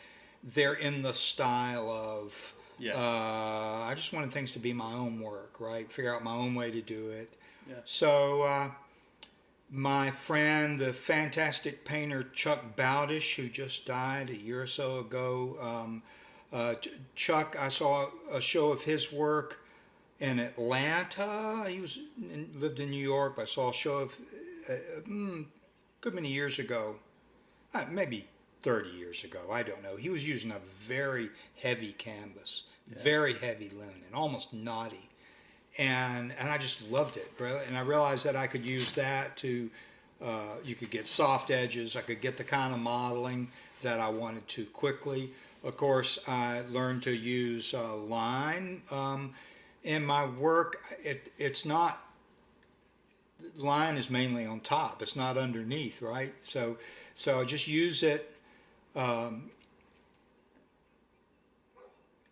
they're in the style of. I just wanted things to be my own work, right? Figure out my own way to do it. Yeah. So my friend, the fantastic painter Chuck Bowdish, who just died a year or so ago, Chuck, I saw a show of his work in Atlanta. He lived in New York. I saw a show of good many years ago, maybe 30 years ago. I don't know. He was using a very heavy canvas, very heavy linen, almost knotty. And I just loved it, and I realized that I could use that to, you could get soft edges, I could get the kind of modeling that I wanted to quickly. Of course, I learned to use line. In my work, it's not, line is mainly on top, it's not underneath, right? So I just use it.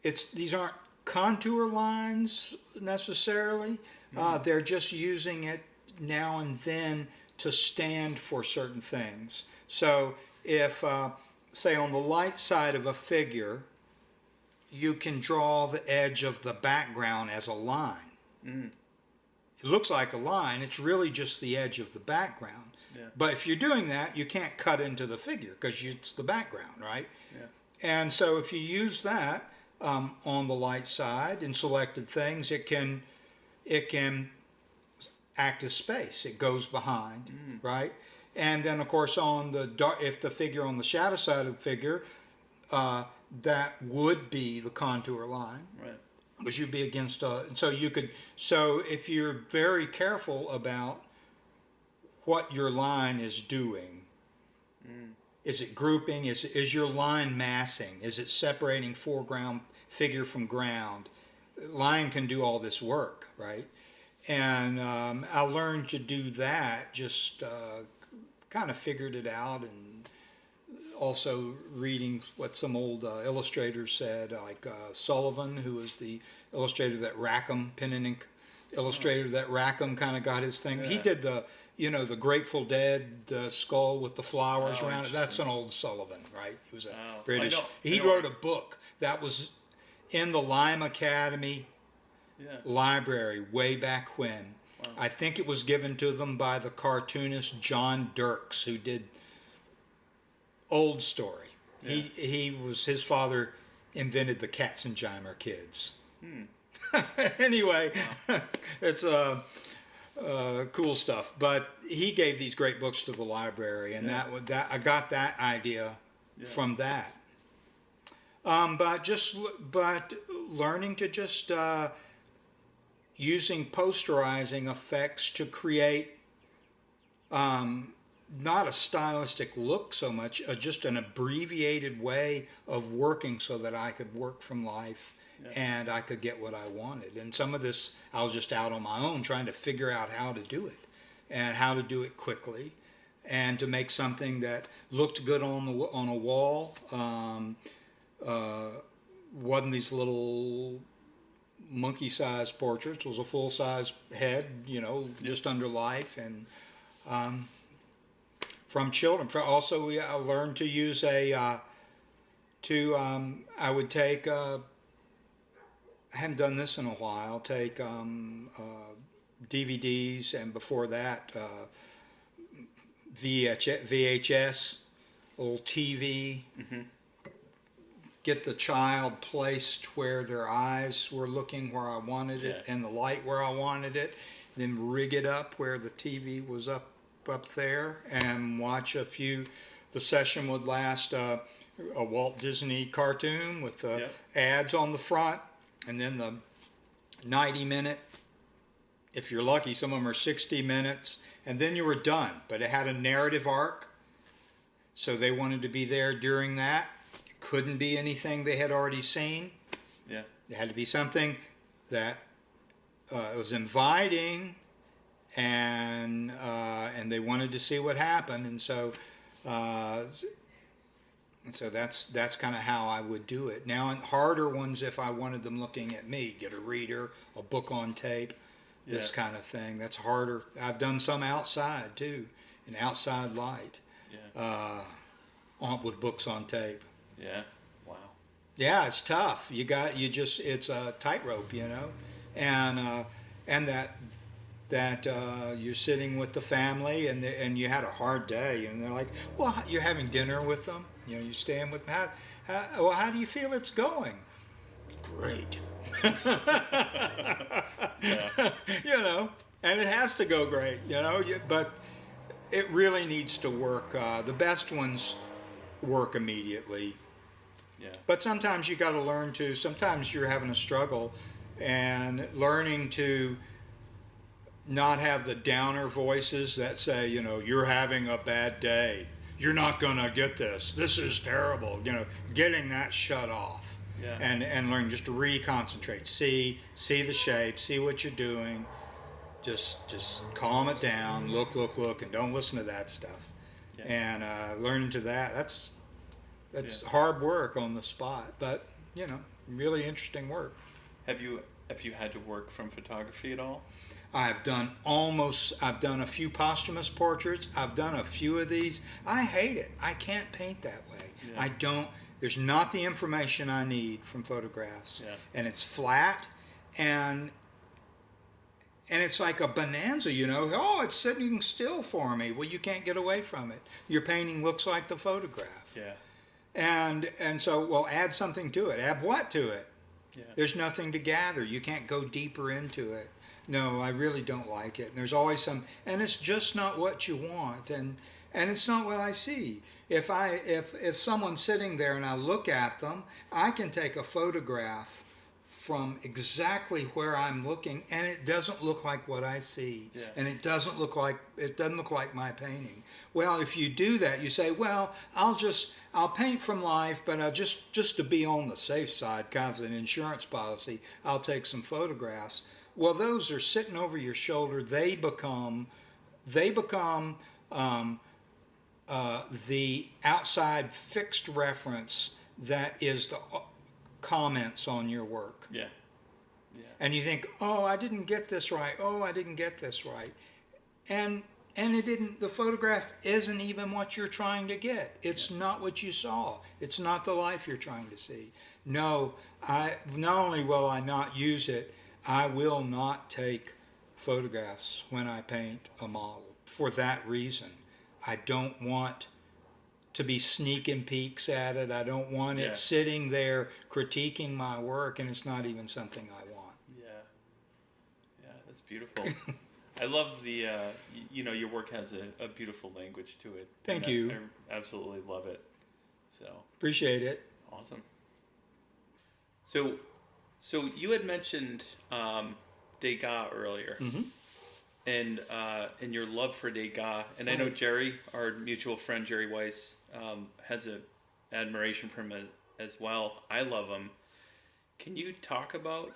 These aren't contour lines necessarily. They're just using it now and then to stand for certain things. So if, say, on the light side of a figure, you can draw the edge of the background as a line. It looks like a line. It's really just the edge of the background. Yeah. But if you're doing that, you can't cut into the figure because it's the background, right? Yeah. And so if you use that, on the light side in selected things, it can act as space. It goes behind, right? And then of course on the dark, if the figure on the shadow side of the figure, that would be the contour line, right? Because you'd be against so if you're very careful about what your line is doing. Is it grouping? Is your line massing? Is it separating foreground figure from ground? Line can do all this work, right? And I learned to do that, just kind of figured it out, and also reading what some old illustrators said, like Sullivan, who was the illustrator that Rackham, pen and ink illustrator that Rackham kind of got his thing. Yeah. He did the Grateful Dead skull with the flowers around it. That's an old Sullivan, right? He was a British. He wrote a book that was in the Lyme Academy library way back when. Wow. I think it was given to them by the cartoonist John Dirks, who did Old Story. Yeah. His father invented the Katzenjammer Kids. Anyway, wow. It's cool stuff. But he gave these great books to the library, and that I got that idea from that. But learning to just using posterizing effects to create not a stylistic look so much, just an abbreviated way of working so that I could work from life. Yeah. And I could get what I wanted. And some of this, I was just out on my own trying to figure out how to do it and how to do it quickly and to make something that looked good on a wall. Wasn't these little monkey-sized portraits. It was a full-size head, just under life. And from children. Also, I learned to use I would take, I hadn't done this in a while, take DVDs, and before that, VHS, little TV, get the child placed where their eyes were looking where I wanted it, and the light where I wanted it, then rig it up where the TV was up there, and watch a few. The session would last a Walt Disney cartoon with ads on the front, and then the 90-minute, if you're lucky, some of them are 60 minutes, and then you were done. But it had a narrative arc, so they wanted to be there during that. It couldn't be anything they had already seen. Yeah. It had to be something that was inviting, and they wanted to see what happened, and so that's kind of how I would do it. Now, in harder ones, if I wanted them looking at me, get a reader, a book on tape, this kind of thing. That's harder. I've done some outside too, in outside light, with books on tape. Yeah. Wow. Yeah, it's tough. It's a tightrope, and that you're sitting with the family, and you had a hard day, and they're like, well, you're having dinner with them, you're staying with them. How do you feel it's going? Great. And it has to go great, but it really needs to work. The best ones work immediately. Yeah. But sometimes you got to learn to, sometimes you're having a struggle, and learning to not have the downer voices that say, you're having a bad day. You're not going to get this. This is terrible. Getting that shut off. Yeah. And learn just to reconcentrate. See the shape, see what you're doing. Just calm it down, look, and don't listen to that stuff. Yeah. And learning to that's hard work on the spot, but really interesting work. Have you had to work from photography at all? I've done a few posthumous portraits. I've done a few of these. I hate it. I can't paint that way. Yeah. There's not the information I need from photographs. Yeah. And it's flat, and it's like a bonanza, Oh, it's sitting still for me. Well, you can't get away from it. Your painting looks like the photograph. Yeah. And so, well, add something to it. Add what to it? Yeah. There's nothing to gather. You can't go deeper into it. No, I really don't like it. And there's always and it's just not what you want, and it's not what I see. If someone's sitting there and I look at them, I can take a photograph from exactly where I'm looking, and it doesn't look like what I see, and it doesn't look like my painting. Well, if you do that, you say, well, I'll paint from life, but I'll just to be on the safe side, kind of an insurance policy, I'll take some photographs. Well, those are sitting over your shoulder. They become the outside fixed reference that is the comments on your work. Yeah. Yeah. And you think, oh, I didn't get this right. Oh, I didn't get this right. And it didn't. The photograph isn't even what you're trying to get. It's not what you saw. It's not the life you're trying to see. No, not only will I not use it, I will not take photographs when I paint a model for that reason. I don't want to be sneaking peeks at it. I don't want it sitting there critiquing my work, and it's not even something I want. Yeah. Yeah, that's beautiful. I love the, your work has a beautiful language to it. Thank you. I absolutely love it. So appreciate it. Awesome. So you had mentioned Degas earlier, and your love for Degas, and I know Jerry, our mutual friend Jerry Weiss, has an admiration for him as well. I love him. Can you talk about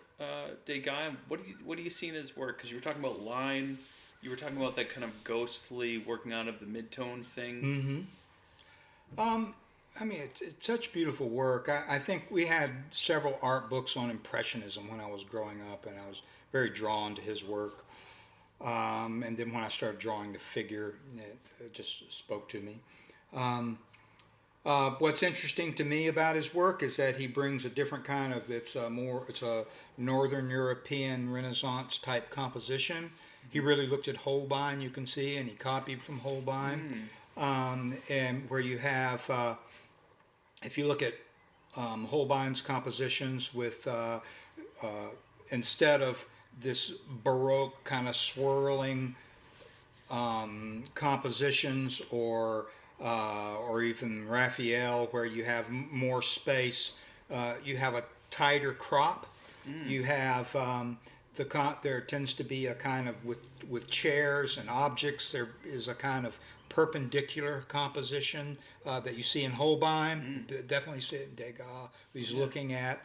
Degas? What do you see in his work? Because you were talking about Lyme, you were talking about that kind of ghostly working out of the mid-tone thing. I mean, it's such beautiful work. I think we had several art books on Impressionism when I was growing up, and I was very drawn to his work. And then when I started drawing the figure, it just spoke to me. What's interesting to me about his work is that he brings a different kind of, it's a Northern European Renaissance type composition. He really looked at Holbein, you can see, and he copied from Holbein. And where you have, if you look at Holbein's compositions with, instead of this Baroque kind of swirling compositions, or even Raphael, where you have more space, you have a tighter crop. You have there tends to be a kind of with chairs and objects. There is a kind of perpendicular composition that you see in Holbein. Definitely see it in Degas. He's looking at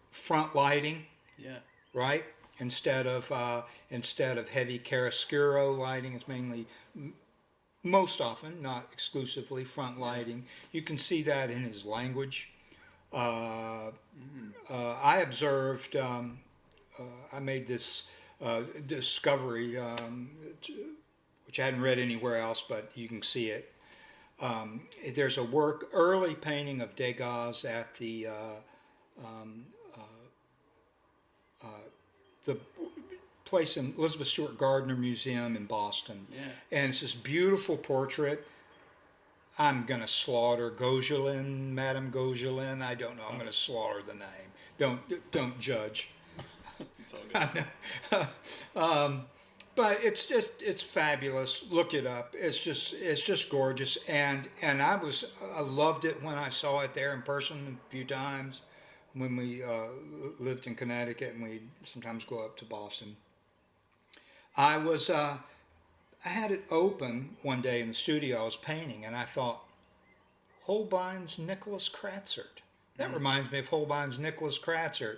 front lighting. Yeah. Right. Instead of heavy chiaroscuro lighting, it's mainly, most often, not exclusively, front lighting. You can see that in his language. I observed. I made this discovery, which I hadn't read anywhere else, but you can see it. There's a early painting of Degas at the place in Elizabeth Stewart Gardner Museum in Boston. Yeah. And it's this beautiful portrait. I'm going to slaughter Gauguin, Madame Gauguin. I don't know. I'm going to slaughter the name. Don't judge. It's all good. But it's fabulous. Look it up. It's just gorgeous. And I loved it when I saw it there in person a few times when we lived in Connecticut, and we'd sometimes go up to Boston. I had it open one day in the studio I was painting, and I thought, Holbein's Nicholas Kratzert. That reminds me of Holbein's Nicholas Kratzert.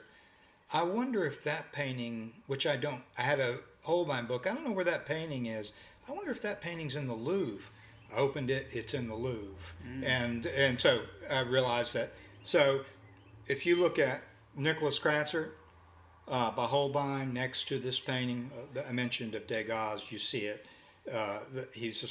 I wonder if that painting, which I had a Holbein book, I don't know where that painting is. I wonder if that painting's in the Louvre. I opened it, it's in the Louvre. And so I realized that. So if you look at Nicholas Kratzert by Holbein next to this painting that I mentioned of Degas, you see it. He's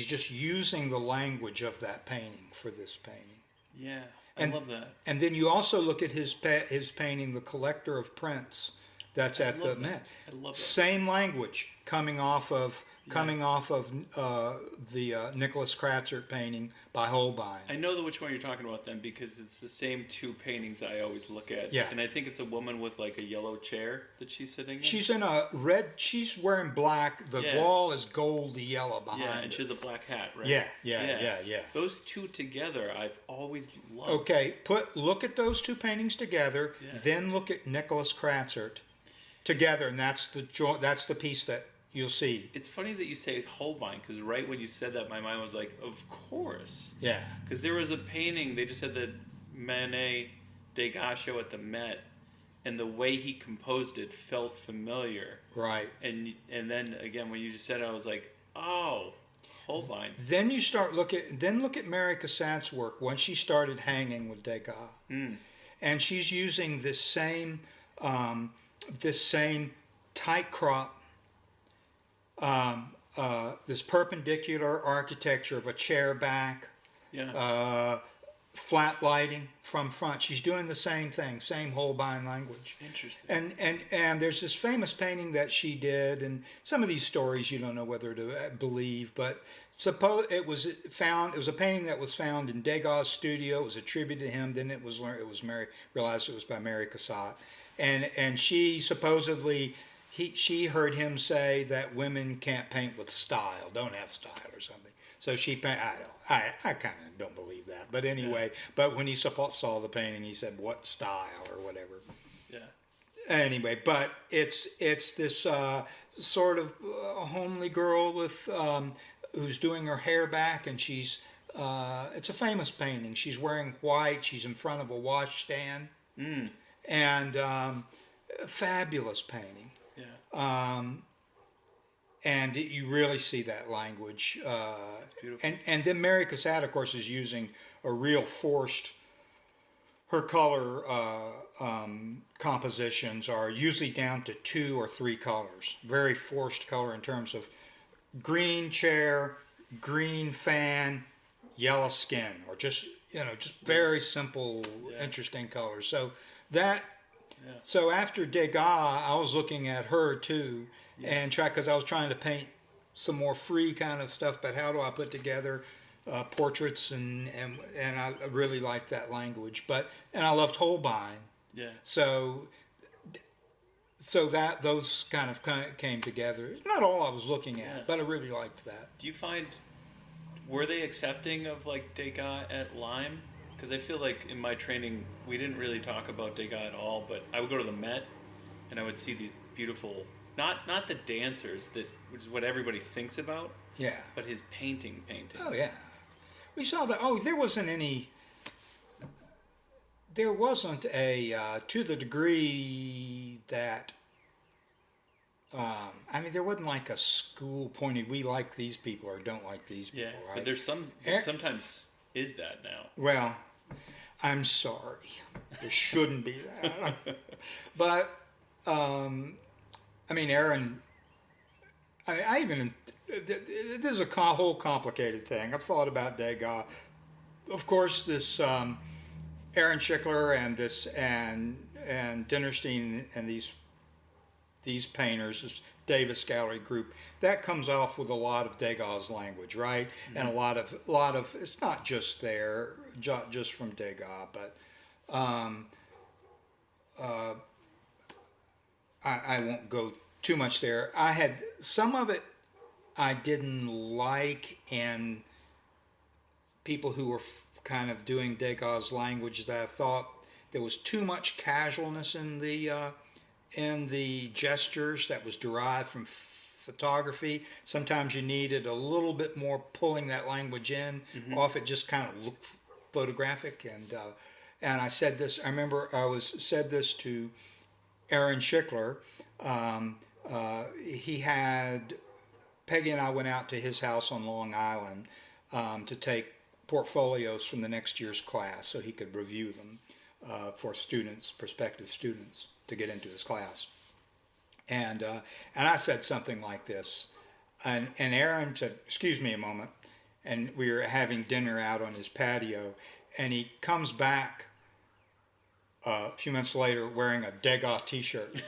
just using the language of that painting for this painting. Yeah, I love that. And then you also look at his painting, The Collector of Prints, that's at the Met. I love that. Same language coming off of the Nicholas Kratzert painting by Holbein. I know which one you're talking about then, because it's the same two paintings I always look at. Yeah. And I think it's a woman with like a yellow chair that she's sitting in. She's in a red. She's wearing black. The wall is goldy yellow behind. Yeah, and her. she has a black hat, right? Yeah. Those two together, I've always loved. Okay, look at those two paintings together. Yeah. Then look at Nicholas Kratzert together, and that's the piece that you'll see. It's funny that you say Holbein, because right when you said that, my mind was like, of course. Yeah. Because there was a painting, they just had the Manet Degas show at the Met, and the way he composed it felt familiar. Right. And then again, when you just said it, I was like, oh, Holbein. Then you look at Mary Cassatt's work when she started hanging with Degas. And she's using this same tight crop, this perpendicular architecture of a chair back, flat lighting from front. She's doing the same thing, same Holbein language. Interesting. And there's this famous painting that she did, and some of these stories you don't know whether to believe, but suppose it was a painting that was found in Degas' studio. It was attributed to him. Then it was realized it was by Mary Cassatt, and she supposedly. She heard him say that women can't paint with style, don't have style or something. So she painted. I kind of don't believe that, but anyway. Yeah. But when he saw the painting, he said, "What style?" or whatever. Yeah. Anyway, but it's this sort of homely girl with who's doing her hair back, and she's. It's a famous painting. She's wearing white. She's in front of a washstand, and a fabulous painting. Yeah. And you really see that language. That's beautiful. And then Mary Cassatt, of course, is using a real forced. her color compositions are usually down to 2 or 3 colors. Very forced color in terms of green chair, green fan, yellow skin, or just just very simple, interesting colors. So that. Yeah. So after Degas, I was looking at her too, and because I was trying to paint some more free kind of stuff. But how do I put together portraits and I really liked that language. And I loved Holbein. Yeah. So that those kind of came together. It's not all I was looking at, but I really liked that. Do you find, were they accepting of like Degas at Lyme? Because I feel like in my training we didn't really talk about Degas at all, but I would go to the Met and I would see these beautiful, not the dancers, which is what everybody thinks about. Yeah. But his painting. Oh yeah, we saw that. Oh, there wasn't a to the degree that. There wasn't like a school pointing, we like these people or don't like these people, right? But there's sometimes is that now. Well, I'm sorry. There shouldn't be that. But, Aaron, this is a whole complicated thing. I've thought about Degas. Of course, this Aaron Shikler and Dinnerstein and these painters, this Davis Gallery group, that comes off with a lot of Degas language, right? Mm-hmm. And a lot of it's not just there, just from Degas, but I won't go too much there. I had some of it I didn't like, and people who were kind of doing Degas language that I thought there was too much casualness in the gestures that was derived from photography. Sometimes you needed a little bit more pulling that language in. Mm-hmm. Off it just kind of looked photographic. And I said this. I remember said this to Aaron Shikler. He had Peggy and I went out to his house on Long Island to take portfolios from the next year's class so he could review them for prospective students, to get into his class. And I said something like this, and Aaron said, "Excuse me a moment," and we were having dinner out on his patio, and he comes back a few months later wearing a Degas t-shirt.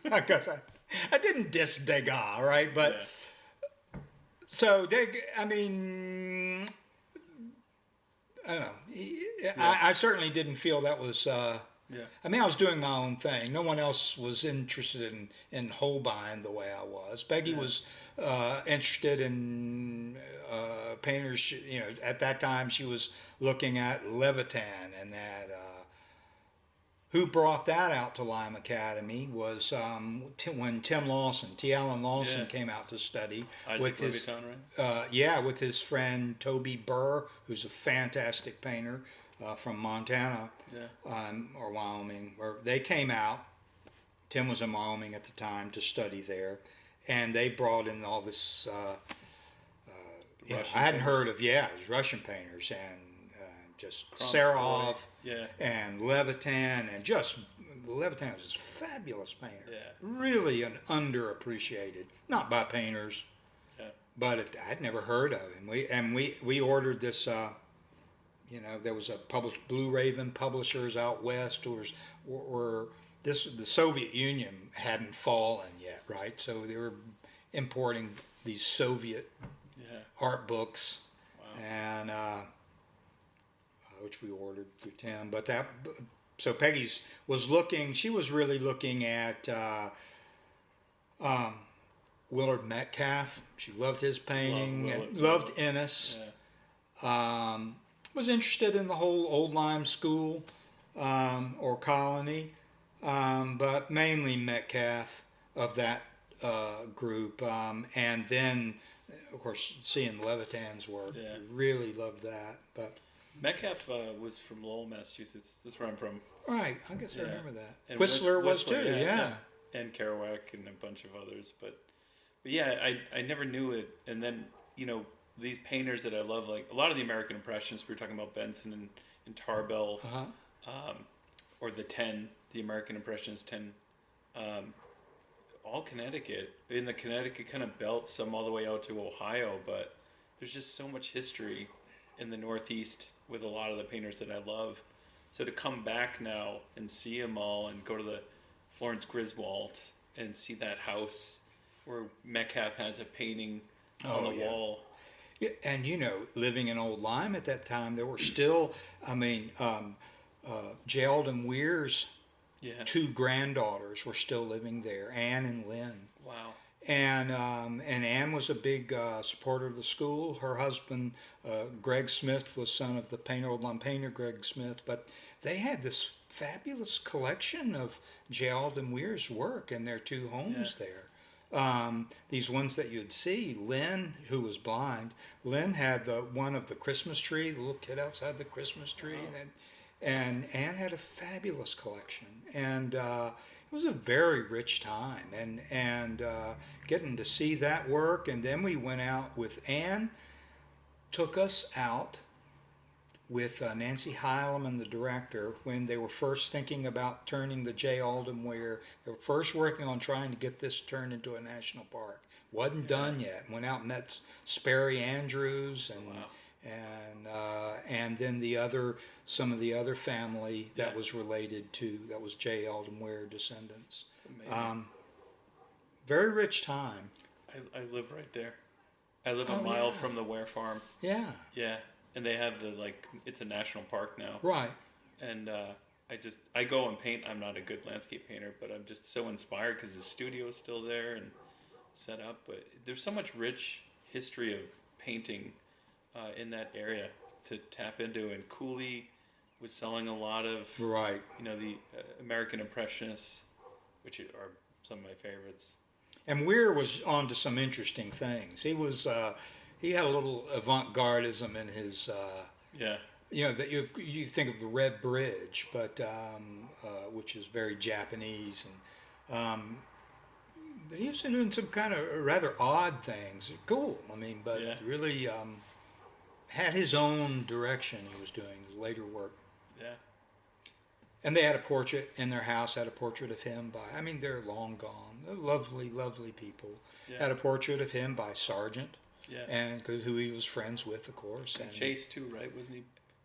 Because I didn't diss Degas, right? But so I don't know. I certainly didn't feel that was. I was doing my own thing. No one else was interested in Holbein the way I was. Peggy was interested in painters. At that time she was looking at Levitan, and that. Who brought that out to Lyme Academy was when T. Allen Lawson came out to study with his with his friend Toby Burr, who's a fantastic painter from Montana or Wyoming. Where they came out. Tim was in Wyoming at the time to study there, and they brought in all this. I hadn't heard of these Russian painters and. Just Serov and Levitan, and Levitan was a fabulous painter. Yeah. Really an underappreciated, not by painters, but I'd never heard of him. We ordered this. There was a Blue Raven Publishers out west, where the Soviet Union hadn't fallen yet, right? So they were importing these Soviet art books, and. Which we ordered through Tim, so Peggy's was looking. She was really looking at Willard Metcalf. She loved his painting and loved Ennis. Yeah. Was interested in the whole Old Lyme School or colony, but mainly Metcalf of that group, and then of course seeing Levitan's work. Yeah. Really loved that, but. Metcalf was from Lowell, Massachusetts. That's where I'm from. Right, I guess I remember that. And Whistler was too, and Kerouac and a bunch of others. But I never knew it. And then, these painters that I love, like a lot of the American Impressionists, we were talking about Benson and Tarbell. or the 10, the American Impressionist 10, all Connecticut, in the Connecticut kind of belt, some all the way out to Ohio, but there's just so much history in the Northeast with a lot of the painters that I love. So to come back now and see them all and go to the Florence Griswold and see that house where Metcalf has a painting on the wall. Yeah, and living in Old Lyme at that time, there were still, J. Alden Weir's two granddaughters were still living there, Anne and Lynn. Wow. And Anne was a big supporter of the school. Her husband, Greg Smith, was son of the old Lyme painter Greg Smith. But they had this fabulous collection of J. Alden Weir's work in their two homes there. These ones that you'd see, Lynn, who was blind, Lynn had the one of the Christmas tree, the little kid outside the Christmas tree, and Anne had a fabulous collection, and it was a very rich time, and getting to see that work, and then we went out with Anne, took us out with Nancy Heileman, the director, when they were first thinking about turning the J. Alden Weir. They were first working on trying to get this turned into a national park. Wasn't done yet. Went out and met Sperry Andrews and then some of the other family that was related to, that was J. Alden Weir descendants. Very rich time. I live right there. I live a mile from the Ware farm. Yeah. Yeah. And they have it's a national park now. Right. And I go and paint. I'm not a good landscape painter, but I'm just so inspired because the studio is still there and set up. But there's so much rich history of painting in that area to tap into. And Cooley was selling a lot of, the American Impressionists, which are some of my favorites. And Weir was on to some interesting things. He was... he had a little avant-gardism in his, that you think of the Red Bridge, but which is very Japanese, and but he was doing some kind of rather odd things. Cool, but really had his own direction. He was doing his later work. Yeah. And they had a portrait in their house. Had a portrait of him by. They're long gone. They're lovely, lovely people. Yeah. Had a portrait of him by Sargent. Yeah. And who he was friends with, of course. And Chase too, right? Wasn't he?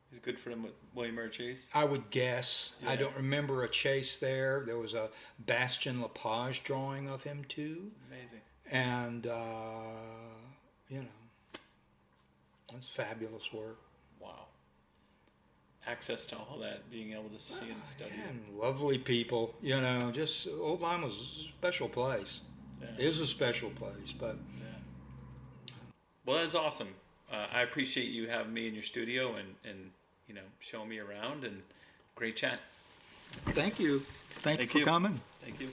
He's good for him with William R. Chase. I would guess. Yeah. I don't remember a Chase there. There was a Bastien Lepage drawing of him too. Amazing. And that's fabulous work. Wow. Access to all that, being able to see and study. And lovely people. Just Old Lyme was a special place. Yeah. It is a special place, but. Well, that's awesome. I appreciate you having me in your studio and showing me around, and great chat. Thank you. Thank you for coming. Thank you.